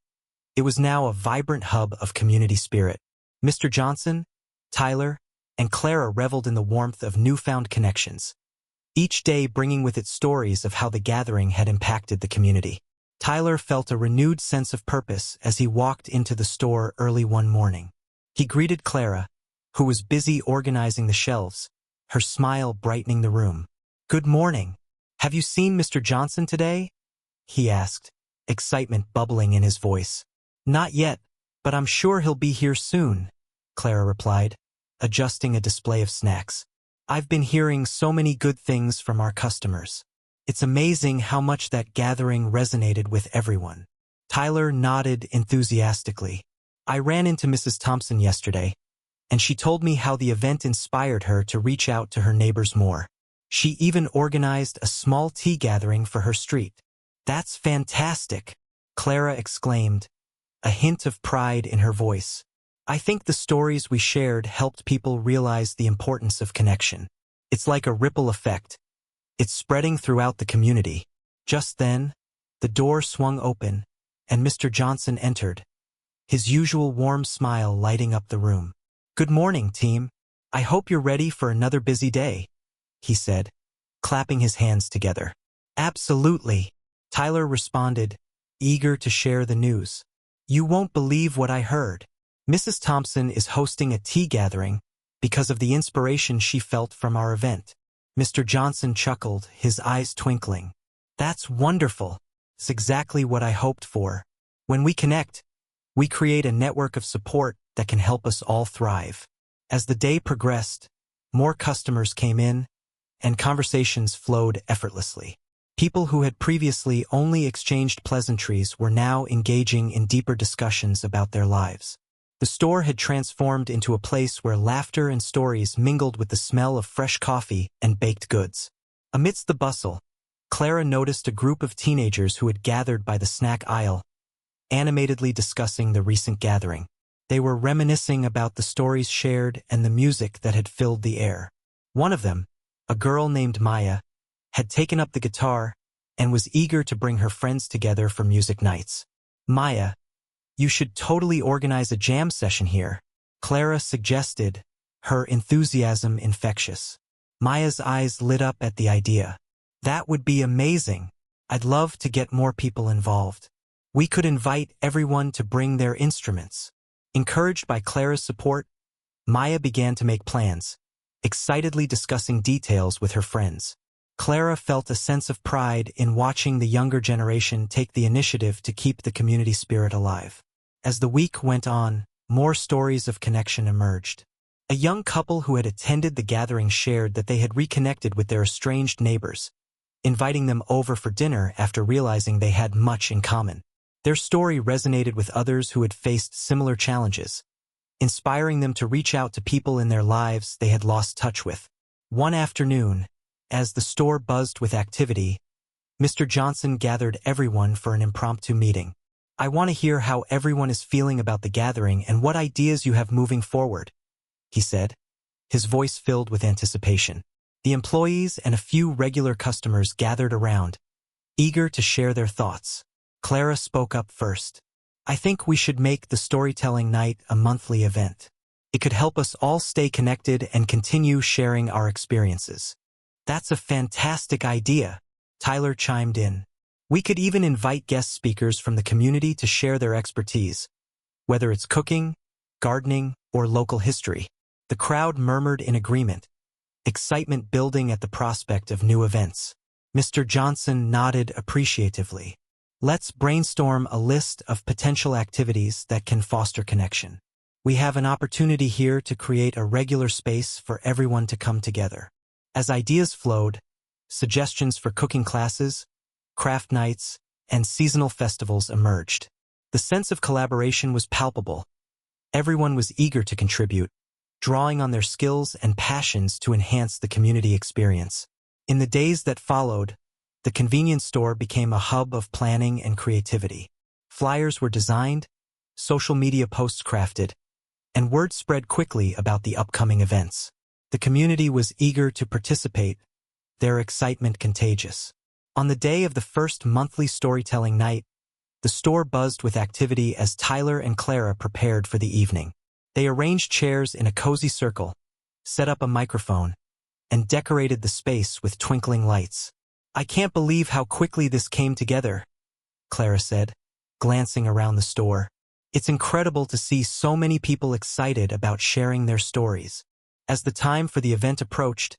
It was now a vibrant hub of community spirit. Mr. Johnson, Tyler, and Clara reveled in the warmth of newfound connections, each day bringing with it stories of how the gathering had impacted the community. Tyler felt a renewed sense of purpose as he walked into the store early one morning. He greeted Clara, who was busy organizing the shelves, her smile brightening the room. "Good morning. Have you seen Mr. Johnson today?" he asked, excitement bubbling in his voice. "Not yet, but I'm sure he'll be here soon," Clara replied, adjusting a display of snacks. "I've been hearing so many good things from our customers. It's amazing how much that gathering resonated with everyone." Tyler nodded enthusiastically. "I ran into Mrs. Thompson yesterday, and she told me how the event inspired her to reach out to her neighbors more. She even organized a small tea gathering for her street." "That's fantastic," Clara exclaimed, a hint of pride in her voice. "I think the stories we shared helped people realize the importance of connection. It's like a ripple effect. It's spreading throughout the community." Just then, the door swung open, and Mr. Johnson entered, his usual warm smile lighting up the room. "Good morning, team. I hope you're ready for another busy day," he said, clapping his hands together. "Absolutely," Tyler responded, eager to share the news. "You won't believe what I heard. Mrs. Thompson is hosting a tea gathering because of the inspiration she felt from our event." Mr. Johnson chuckled, his eyes twinkling. "That's wonderful. It's exactly what I hoped for. When we connect, we create a network of support that can help us all thrive." As the day progressed, more customers came in, and conversations flowed effortlessly. People who had previously only exchanged pleasantries were now engaging in deeper discussions about their lives. The store had transformed into a place where laughter and stories mingled with the smell of fresh coffee and baked goods. Amidst the bustle, Clara noticed a group of teenagers who had gathered by the snack aisle, animatedly discussing the recent gathering. They were reminiscing about the stories shared and the music that had filled the air. One of them, a girl named Maya, had taken up the guitar and was eager to bring her friends together for music nights. "Maya, you should totally organize a jam session here," Clara suggested, her enthusiasm infectious. Maya's eyes lit up at the idea. "That would be amazing. I'd love to get more people involved. We could invite everyone to bring their instruments." Encouraged by Clara's support, Maya began to make plans, excitedly discussing details with her friends. Clara felt a sense of pride in watching the younger generation take the initiative to keep the community spirit alive. As the week went on, more stories of connection emerged. A young couple who had attended the gathering shared that they had reconnected with their estranged neighbors, inviting them over for dinner after realizing they had much in common. Their story resonated with others who had faced similar challenges, inspiring them to reach out to people in their lives they had lost touch with. One afternoon, as the store buzzed with activity, Mr. Johnson gathered everyone for an impromptu meeting. I want to hear how everyone is feeling about the gathering and what ideas you have moving forward, he said, his voice filled with anticipation. The employees and a few regular customers gathered around, eager to share their thoughts. Clara spoke up first. I think we should make the storytelling night a monthly event. It could help us all stay connected and continue sharing our experiences. That's a fantastic idea, Tyler chimed in. We could even invite guest speakers from the community to share their expertise, whether it's cooking, gardening, or local history. The crowd murmured in agreement, excitement building at the prospect of new events. Mr. Johnson nodded appreciatively. Let's brainstorm a list of potential activities that can foster connection. We have an opportunity here to create a regular space for everyone to come together. As ideas flowed, suggestions for cooking classes, craft nights, and seasonal festivals emerged. The sense of collaboration was palpable. Everyone was eager to contribute, drawing on their skills and passions to enhance the community experience. In the days that followed, the convenience store became a hub of planning and creativity. Flyers were designed, social media posts crafted, and word spread quickly about the upcoming events. The community was eager to participate, their excitement contagious. On the day of the first monthly storytelling night, the store buzzed with activity as Tyler and Clara prepared for the evening. They arranged chairs in a cozy circle, set up a microphone, and decorated the space with twinkling lights. I can't believe how quickly this came together, Clara said, glancing around the store. It's incredible to see so many people excited about sharing their stories. As the time for the event approached,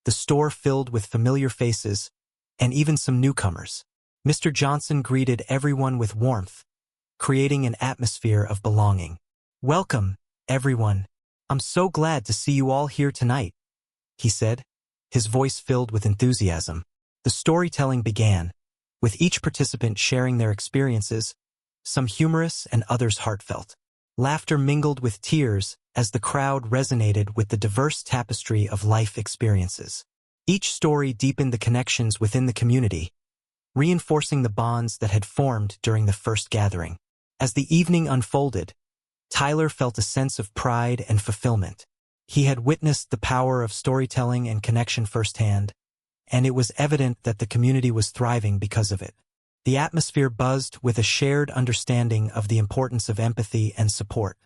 the store filled with familiar faces, and even some newcomers. Mr. Johnson greeted everyone with warmth, creating an atmosphere of belonging. Welcome, everyone. I'm so glad to see you all here tonight, he said, his voice filled with enthusiasm. The storytelling began, with each participant sharing their experiences, some humorous and others heartfelt. Laughter mingled with tears as the crowd resonated with the diverse tapestry of life experiences. Each story deepened the connections within the community, reinforcing the bonds that had formed during the first gathering. As the evening unfolded, Tyler felt a sense of pride and fulfillment. He had witnessed the power of storytelling and connection firsthand, and it was evident that the community was thriving because of it. The atmosphere buzzed with a shared understanding of the importance of empathy and support.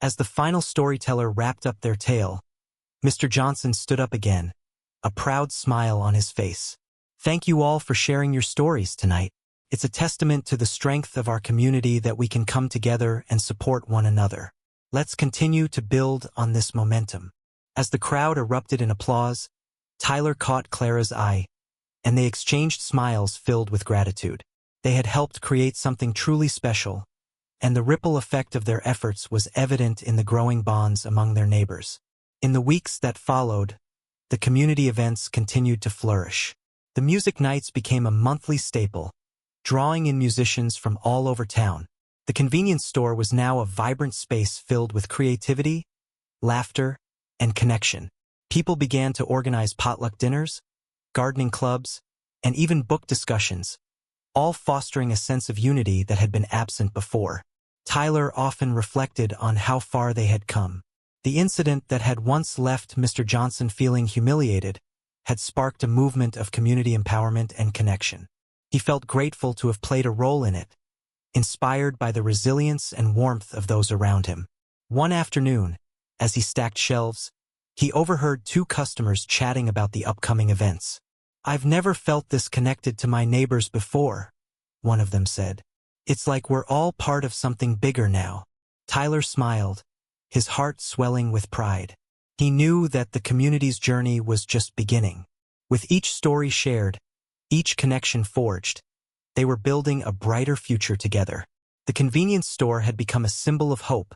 As the final storyteller wrapped up their tale, Mr. Johnson stood up again, a proud smile on his face. Thank you all for sharing your stories tonight. It's a testament to the strength of our community that we can come together and support one another. Let's continue to build on this momentum. As the crowd erupted in applause, Tyler caught Clara's eye, and they exchanged smiles filled with gratitude. They had helped create something truly special, and the ripple effect of their efforts was evident in the growing bonds among their neighbors. In the weeks that followed, the community events continued to flourish. The music nights became a monthly staple, drawing in musicians from all over town. The convenience store was now a vibrant space filled with creativity, laughter, and connection. People began to organize potluck dinners, gardening clubs, and even book discussions, all fostering a sense of unity that had been absent before. Tyler often reflected on how far they had come. The incident that had once left Mr. Johnson feeling humiliated had sparked a movement of community empowerment and connection. He felt grateful to have played a role in it, inspired by the resilience and warmth of those around him. One afternoon, as he stacked shelves, he overheard two customers chatting about the upcoming events. I've never felt this connected to my neighbors before, one of them said. It's like we're all part of something bigger now. Tyler smiled, his heart swelling with pride. He knew that the community's journey was just beginning. With each story shared, each connection forged, they were building a brighter future together. The convenience store had become a symbol of hope,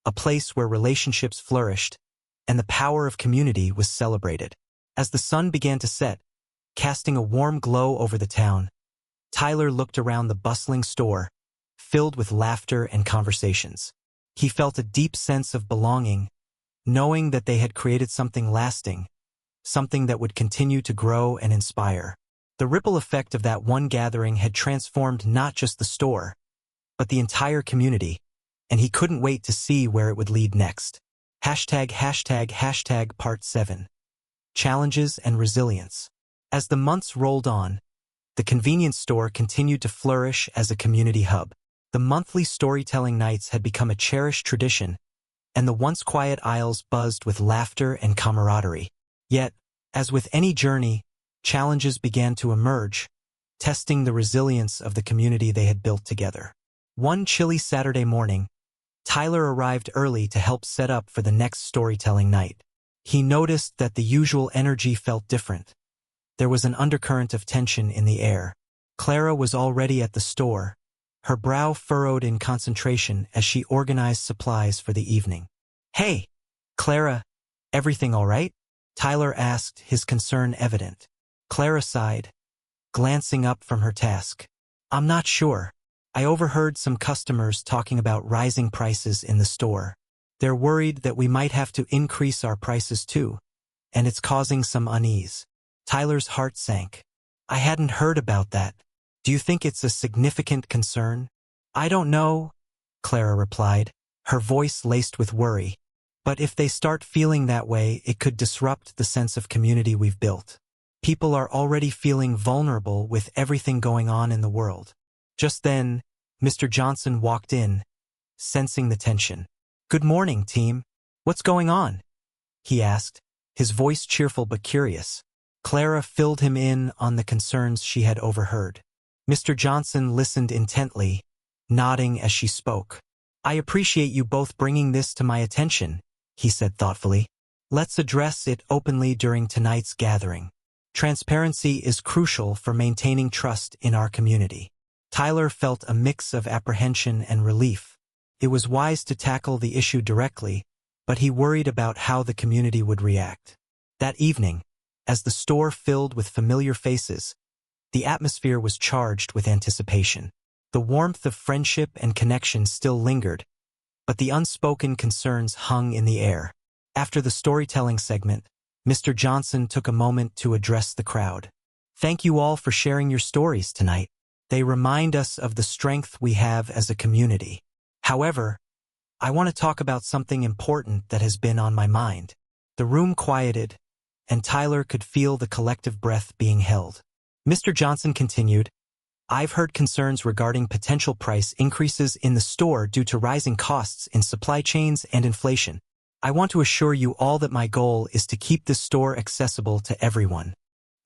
a place where relationships flourished, and the power of community was celebrated. As the sun began to set, casting a warm glow over the town, Tyler looked around the bustling store, filled with laughter and conversations. He felt a deep sense of belonging, knowing that they had created something lasting, something that would continue to grow and inspire. The ripple effect of that one gathering had transformed not just the store, but the entire community, and he couldn't wait to see where it would lead next. ##### Part 7. Challenges and Resilience. As the months rolled on, the convenience store continued to flourish as a community hub. The monthly storytelling nights had become a cherished tradition, and the once quiet aisles buzzed with laughter and camaraderie. Yet, as with any journey, challenges began to emerge, testing the resilience of the community they had built together. One chilly Saturday morning, Tyler arrived early to help set up for the next storytelling night. He noticed that the usual energy felt different. There was an undercurrent of tension in the air. Clara was already at the store, her brow furrowed in concentration as she organized supplies for the evening. "Hey, Clara, everything all right?" Tyler asked, his concern evident. Clara sighed, glancing up from her task. "I'm not sure. I overheard some customers talking about rising prices in the store. They're worried that we might have to increase our prices too, and it's causing some unease." Tyler's heart sank. "I hadn't heard about that. Do you think it's a significant concern?" "I don't know," Clara replied, her voice laced with worry. "But if they start feeling that way, it could disrupt the sense of community we've built. People are already feeling vulnerable with everything going on in the world." Just then, Mr. Johnson walked in, sensing the tension. "Good morning, team. What's going on?" he asked, his voice cheerful but curious. Clara filled him in on the concerns she had overheard. Mr. Johnson listened intently, nodding as she spoke. "I appreciate you both bringing this to my attention," he said thoughtfully. "Let's address it openly during tonight's gathering. Transparency is crucial for maintaining trust in our community." Tyler felt a mix of apprehension and relief. It was wise to tackle the issue directly, but he worried about how the community would react. That evening, as the store filled with familiar faces, the atmosphere was charged with anticipation. The warmth of friendship and connection still lingered, but the unspoken concerns hung in the air. After the storytelling segment, Mr. Johnson took a moment to address the crowd. "Thank you all for sharing your stories tonight. They remind us of the strength we have as a community. However, I want to talk about something important that has been on my mind." The room quieted, and Tyler could feel the collective breath being held. Mr. Johnson continued, "I've heard concerns regarding potential price increases in the store due to rising costs in supply chains and inflation. I want to assure you all that my goal is to keep this store accessible to everyone."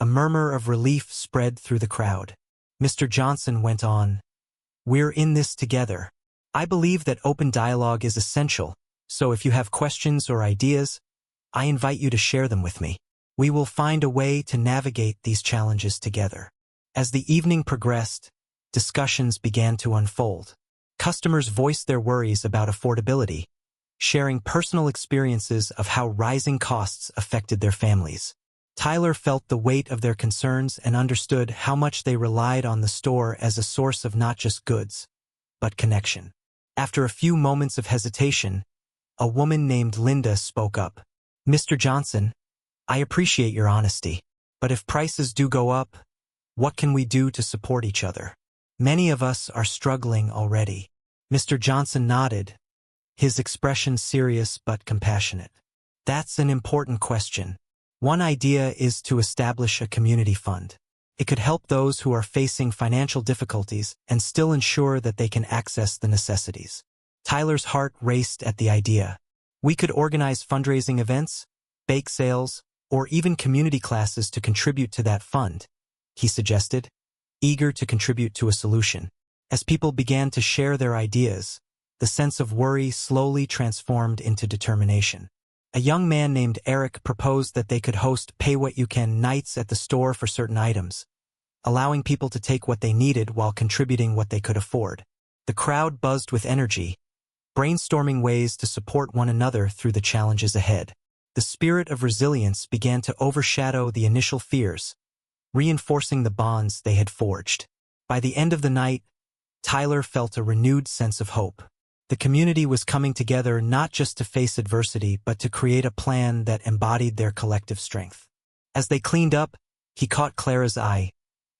A murmur of relief spread through the crowd. Mr. Johnson went on, "We're in this together. I believe that open dialogue is essential, so if you have questions or ideas, I invite you to share them with me. We will find a way to navigate these challenges together." As the evening progressed, discussions began to unfold. Customers voiced their worries about affordability, sharing personal experiences of how rising costs affected their families. Tyler felt the weight of their concerns and understood how much they relied on the store as a source of not just goods, but connection. After a few moments of hesitation, a woman named Linda spoke up. "Mr. Johnson, I appreciate your honesty, but if prices do go up, what can we do to support each other? Many of us are struggling already." Mr. Johnson nodded, his expression serious but compassionate. "That's an important question. One idea is to establish a community fund. It could help those who are facing financial difficulties and still ensure that they can access the necessities." Tyler's heart raced at the idea. "We could organize fundraising events, bake sales, or even community classes to contribute to that fund," he suggested, eager to contribute to a solution. As people began to share their ideas, the sense of worry slowly transformed into determination. A young man named Eric proposed that they could host pay-what-you-can nights at the store for certain items, allowing people to take what they needed while contributing what they could afford. The crowd buzzed with energy, brainstorming ways to support one another through the challenges ahead. The spirit of resilience began to overshadow the initial fears, reinforcing the bonds they had forged. By the end of the night, Tyler felt a renewed sense of hope. The community was coming together not just to face adversity, but to create a plan that embodied their collective strength. As they cleaned up, he caught Clara's eye,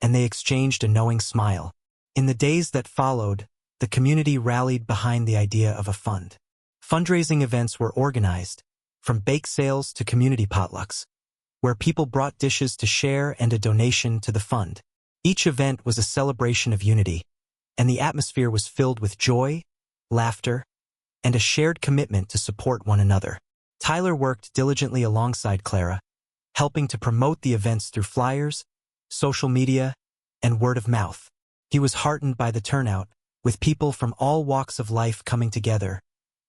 and they exchanged a knowing smile. In the days that followed, the community rallied behind the idea of a fund. Fundraising events were organized, from bake sales to community potlucks, where people brought dishes to share and a donation to the fund. Each event was a celebration of unity, and the atmosphere was filled with joy, laughter, and a shared commitment to support one another. Tyler worked diligently alongside Clara, helping to promote the events through flyers, social media, and word of mouth. He was heartened by the turnout, with people from all walks of life coming together,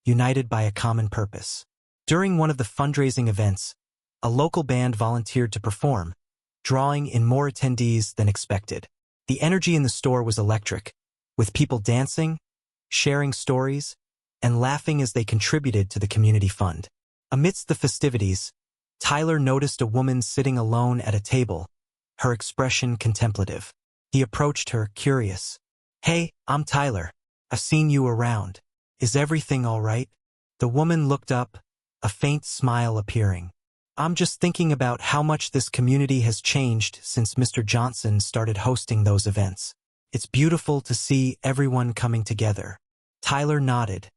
united by a common purpose. During one of the fundraising events, a local band volunteered to perform, drawing in more attendees than expected. The energy in the store was electric, with people dancing, sharing stories, and laughing as they contributed to the community fund. Amidst the festivities, Tyler noticed a woman sitting alone at a table, her expression contemplative. He approached her, curious. "Hey, I'm Tyler. I've seen you around. Is everything all right?" The woman looked up, a faint smile appearing. "I'm just thinking about how much this community has changed since Mr. Johnson started hosting those events. It's beautiful to see everyone coming together." Tyler nodded,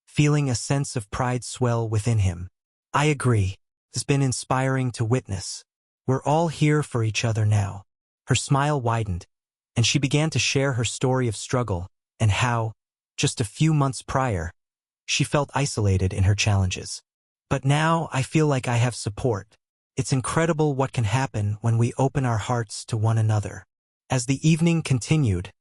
feeling a sense of pride swell within him. "I agree. It's been inspiring to witness. We're all here for each other now." Her smile widened, and she began to share her story of struggle and how, just a few months prior, she felt isolated in her challenges. "But now I feel like I have support. It's incredible what can happen when we open our hearts to one another." As the evening continued,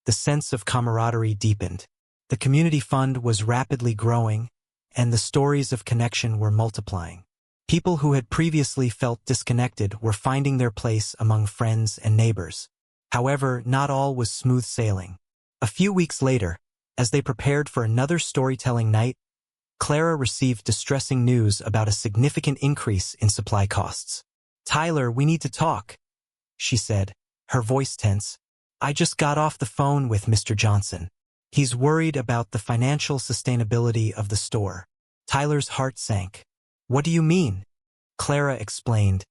the sense of camaraderie deepened. The community fund was rapidly growing, and the stories of connection were multiplying. People who had previously felt disconnected were finding their place among friends and neighbors. However, not all was smooth sailing. A few weeks later, as they prepared for another storytelling night, Clara received distressing news about a significant increase in supply costs. "Tyler, we need to talk," she said, her voice tense. "I just got off the phone with Mr. Johnson. He's worried about the financial sustainability of the store." Tyler's heart sank. "What do you mean?" Clara explained.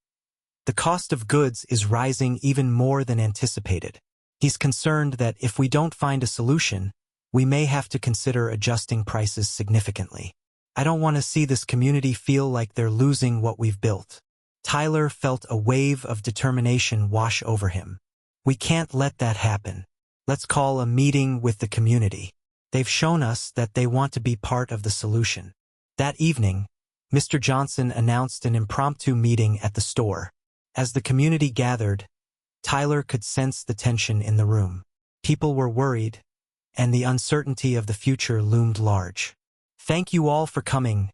"The cost of goods is rising even more than anticipated. He's concerned that if we don't find a solution, we may have to consider adjusting prices significantly. I don't want to see this community feel like they're losing what we've built." Tyler felt a wave of determination wash over him. "We can't let that happen. Let's call a meeting with the community. They've shown us that they want to be part of the solution." That evening, Mr. Johnson announced an impromptu meeting at the store. As the community gathered, Tyler could sense the tension in the room. People were worried, and the uncertainty of the future loomed large. "Thank you all for coming,"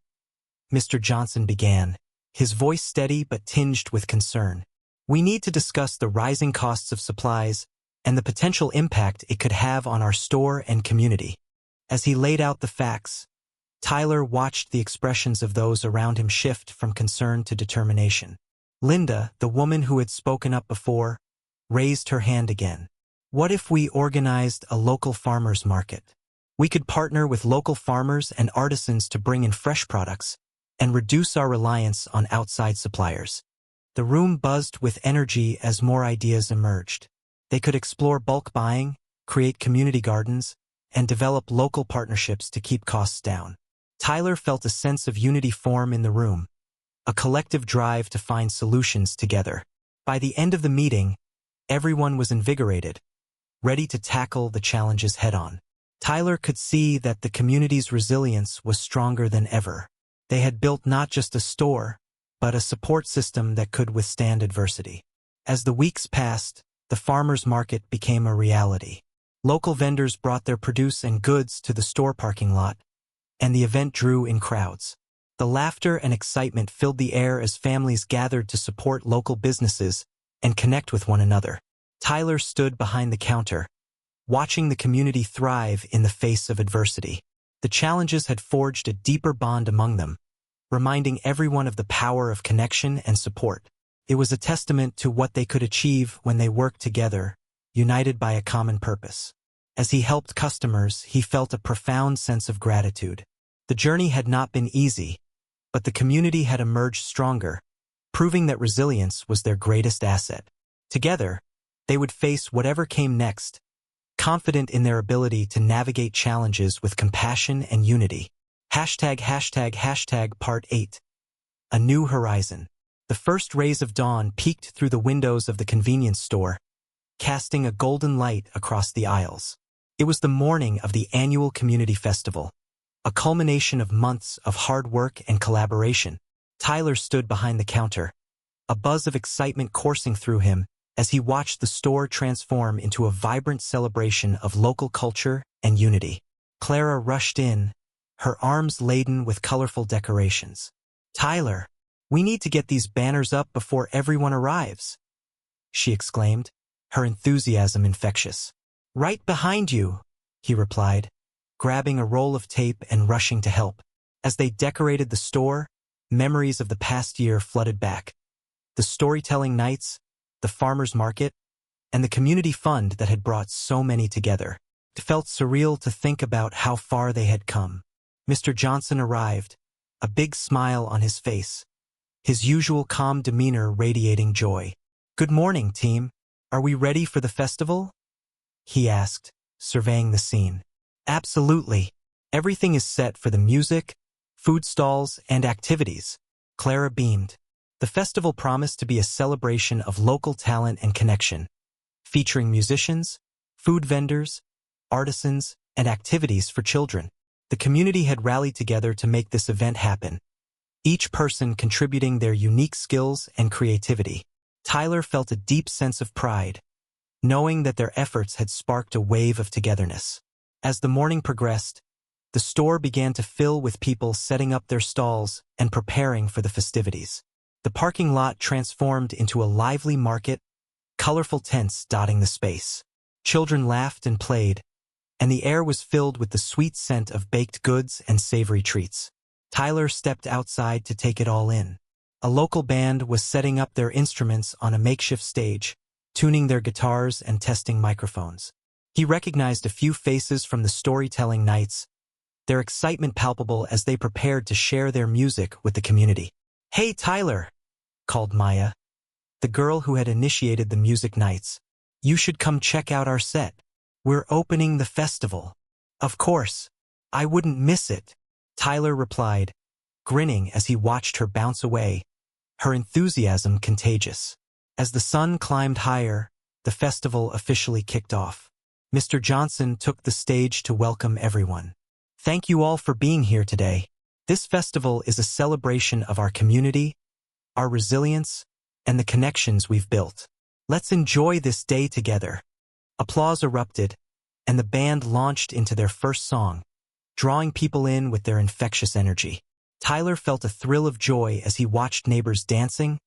Mr. Johnson began, his voice steady but tinged with concern. "We need to discuss the rising costs of supplies and the potential impact it could have on our store and community." As he laid out the facts, Tyler watched the expressions of those around him shift from concern to determination. Linda, the woman who had spoken up before, raised her hand again. "What if we organized a local farmers market? We could partner with local farmers and artisans to bring in fresh products and reduce our reliance on outside suppliers." The room buzzed with energy as more ideas emerged. They could explore bulk buying, create community gardens, and develop local partnerships to keep costs down. Tyler felt a sense of unity form in the room, a collective drive to find solutions together. By the end of the meeting, everyone was invigorated, ready to tackle the challenges head-on. Tyler could see that the community's resilience was stronger than ever. They had built not just a store, but a support system that could withstand adversity. As the weeks passed, the farmers' market became a reality. Local vendors brought their produce and goods to the store parking lot, and the event drew in crowds. The laughter and excitement filled the air as families gathered to support local businesses and connect with one another. Tyler stood behind the counter, watching the community thrive in the face of adversity. The challenges had forged a deeper bond among them, reminding everyone of the power of connection and support. It was a testament to what they could achieve when they worked together, united by a common purpose. As he helped customers, he felt a profound sense of gratitude. The journey had not been easy, but the community had emerged stronger, proving that resilience was their greatest asset. Together, They would face whatever came next, confident in their ability to navigate challenges with compassion and unity. Part 8. A New Horizon. The first rays of dawn peeked through the windows of the convenience store, casting a golden light across the aisles. It was the morning of the annual community festival, a culmination of months of hard work and collaboration. Tyler stood behind the counter, a buzz of excitement coursing through him as he watched the store transform into a vibrant celebration of local culture and unity. Clara rushed in, her arms laden with colorful decorations. "Tyler, we need to get these banners up before everyone arrives," she exclaimed, her enthusiasm infectious. "Right behind you," he replied, grabbing a roll of tape and rushing to help. As they decorated the store, memories of the past year flooded back. The storytelling nights, the farmers market, and the community fund that had brought so many together. It felt surreal to think about how far they had come. Mr. Johnson arrived, a big smile on his face, his usual calm demeanor radiating joy. "Good morning, team. Are we ready for the festival?" he asked, surveying the scene. "Absolutely. Everything is set for the music, food stalls, and activities." Clara beamed. The festival promised to be a celebration of local talent and connection, featuring musicians, food vendors, artisans, and activities for children. The community had rallied together to make this event happen, each person contributing their unique skills and creativity. Tyler felt a deep sense of pride, knowing that their efforts had sparked a wave of togetherness. As the morning progressed, the store began to fill with people setting up their stalls and preparing for the festivities. The parking lot transformed into a lively market, colorful tents dotting the space. Children laughed and played, and the air was filled with the sweet scent of baked goods and savory treats. Tyler stepped outside to take it all in. A local band was setting up their instruments on a makeshift stage, tuning their guitars and testing microphones. He recognized a few faces from the storytelling nights, their excitement palpable as they prepared to share their music with the community. "Hey, Tyler," called Maya, the girl who had initiated the music nights. "You should come check out our set. We're opening the festival." "Of course. I wouldn't miss it," Tyler replied, grinning as he watched her bounce away, her enthusiasm contagious. As the sun climbed higher, the festival officially kicked off. Mr. Johnson took the stage to welcome everyone. "Thank you all for being here today. This festival is a celebration of our community, our resilience, and the connections we've built. Let's enjoy this day together." Applause erupted, and the band launched into their first song, drawing people in with their infectious energy. Tyler felt a thrill of joy as he watched neighbors dancing,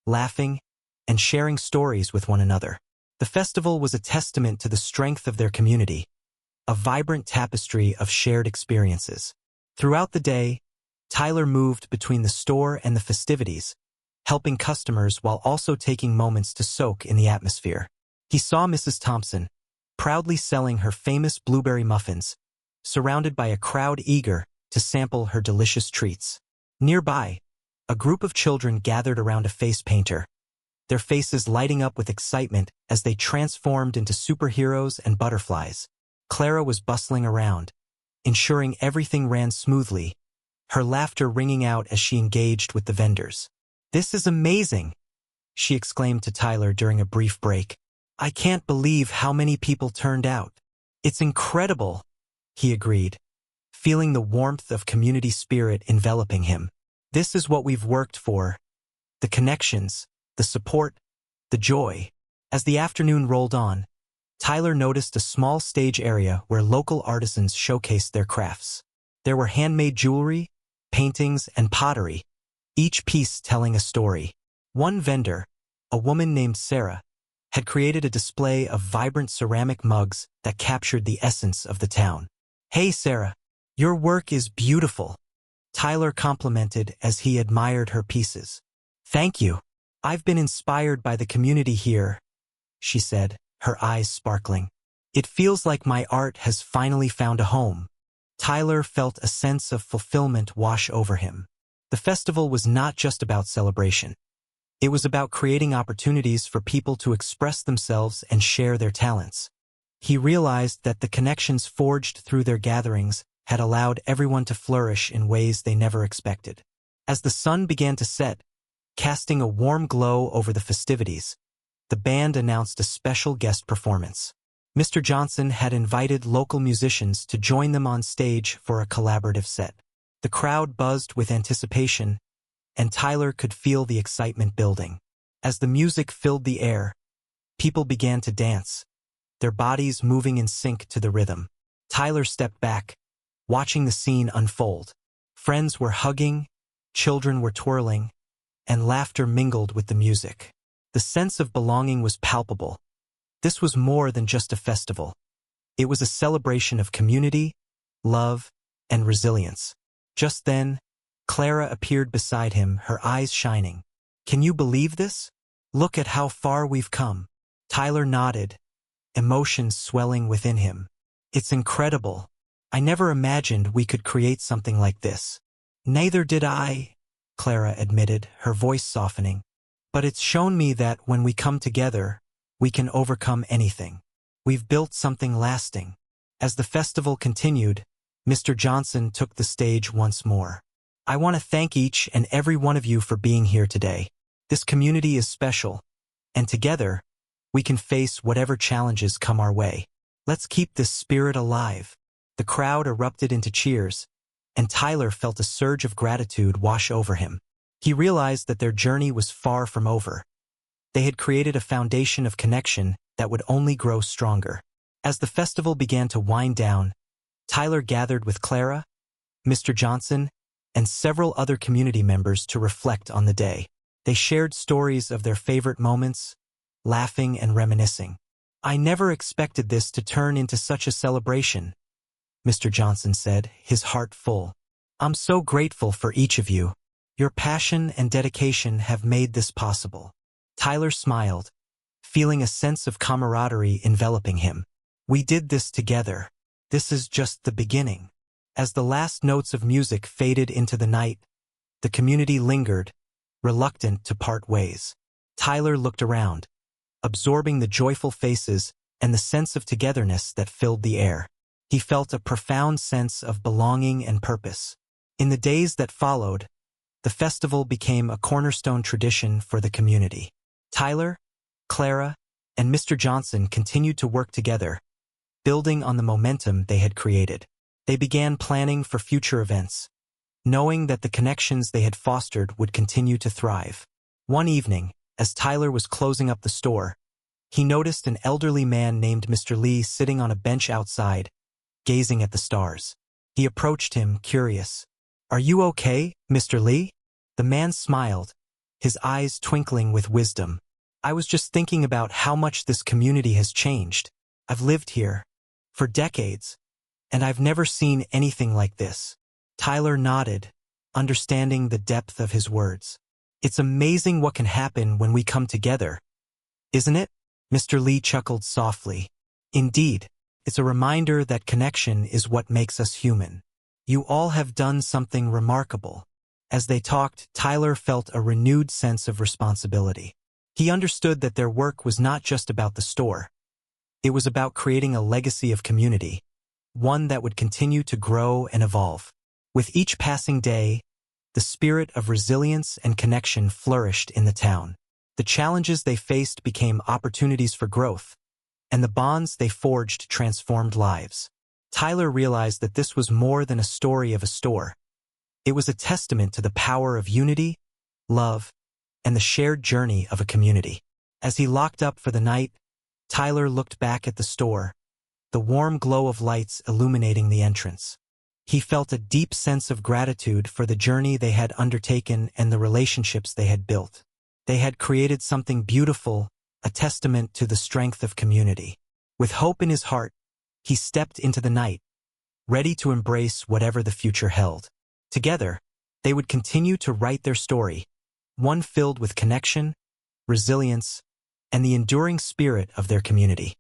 laughing, and sharing stories with one another. The festival was a testament to the strength of their community, a vibrant tapestry of shared experiences. Throughout the day, Tyler moved between the store and the festivities, helping customers while also taking moments to soak in the atmosphere. He saw Mrs. Thompson, proudly selling her famous blueberry muffins, surrounded by a crowd eager to sample her delicious treats. Nearby, a group of children gathered around a face painter, their faces lighting up with excitement as they transformed into superheroes and butterflies. Clara was bustling around, ensuring everything ran smoothly, her laughter ringing out as she engaged with the vendors. "This is amazing," she exclaimed to Tyler during a brief break. "I can't believe how many people turned out." "It's incredible," he agreed, feeling the warmth of community spirit enveloping him. "This is what we've worked for. The connections, the support, the joy." As the afternoon rolled on, Tyler noticed a small stage area where local artisans showcased their crafts. There were handmade jewelry, paintings, and pottery, each piece telling a story. One vendor, a woman named Sarah, had created a display of vibrant ceramic mugs that captured the essence of the town. "Hey, Sarah, your work is beautiful," Tyler complimented as he admired her pieces. "Thank you. I've been inspired by the community here," she said, her eyes sparkling. "It feels like my art has finally found a home." Tyler felt a sense of fulfillment wash over him. The festival was not just about celebration. It was about creating opportunities for people to express themselves and share their talents. He realized that the connections forged through their gatherings had allowed everyone to flourish in ways they never expected. As the sun began to set, casting a warm glow over the festivities, the band announced a special guest performance. Mr. Johnson had invited local musicians to join them on stage for a collaborative set. The crowd buzzed with anticipation, and Tyler could feel the excitement building. As the music filled the air, people began to dance, their bodies moving in sync to the rhythm. Tyler stepped back, watching the scene unfold. Friends were hugging, children were twirling, and laughter mingled with the music. The sense of belonging was palpable. This was more than just a festival. It was a celebration of community, love, and resilience. Just then, Clara appeared beside him, her eyes shining. "Can you believe this? Look at how far we've come." Tyler nodded, emotions swelling within him. "It's incredible. I never imagined we could create something like this." "Neither did I," Clara admitted, her voice softening. "But it's shown me that when we come together, we can overcome anything. We've built something lasting." As the festival continued, Mr. Johnson took the stage once more. "I want to thank each and every one of you for being here today. This community is special, and together, we can face whatever challenges come our way. Let's keep this spirit alive." The crowd erupted into cheers, and Tyler felt a surge of gratitude wash over him. He realized that their journey was far from over. They had created a foundation of connection that would only grow stronger. As the festival began to wind down, Tyler gathered with Clara, Mr. Johnson, and several other community members to reflect on the day. They shared stories of their favorite moments, laughing and reminiscing. "I never expected this to turn into such a celebration," Mr. Johnson said, his heart full. "I'm so grateful for each of you. Your passion and dedication have made this possible." Tyler smiled, feeling a sense of camaraderie enveloping him. "We did this together. This is just the beginning." As the last notes of music faded into the night, the community lingered, reluctant to part ways. Tyler looked around, absorbing the joyful faces and the sense of togetherness that filled the air. He felt a profound sense of belonging and purpose. In the days that followed, the festival became a cornerstone tradition for the community. Tyler, Clara, and Mr. Johnson continued to work together, building on the momentum they had created. They began planning for future events, knowing that the connections they had fostered would continue to thrive. One evening, as Tyler was closing up the store, he noticed an elderly man named Mr. Lee sitting on a bench outside, gazing at the stars. He approached him, curious. "Are you okay, Mr. Lee?" The man smiled, his eyes twinkling with wisdom. "I was just thinking about how much this community has changed. I've lived here for decades, and I've never seen anything like this." Tyler nodded, understanding the depth of his words. "It's amazing what can happen when we come together, isn't it?" Mr. Lee chuckled softly. "Indeed, it's a reminder that connection is what makes us human. You all have done something remarkable." As they talked, Tyler felt a renewed sense of responsibility. He understood that their work was not just about the store. It was about creating a legacy of community, one that would continue to grow and evolve. With each passing day, the spirit of resilience and connection flourished in the town. The challenges they faced became opportunities for growth, and the bonds they forged transformed lives. Tyler realized that this was more than a story of a store. It was a testament to the power of unity, love, and the shared journey of a community. As he locked up for the night, Tyler looked back at the store, the warm glow of lights illuminating the entrance. He felt a deep sense of gratitude for the journey they had undertaken and the relationships they had built. They had created something beautiful, a testament to the strength of community. With hope in his heart, he stepped into the night, ready to embrace whatever the future held. Together, they would continue to write their story, one filled with connection, resilience, and the enduring spirit of their community.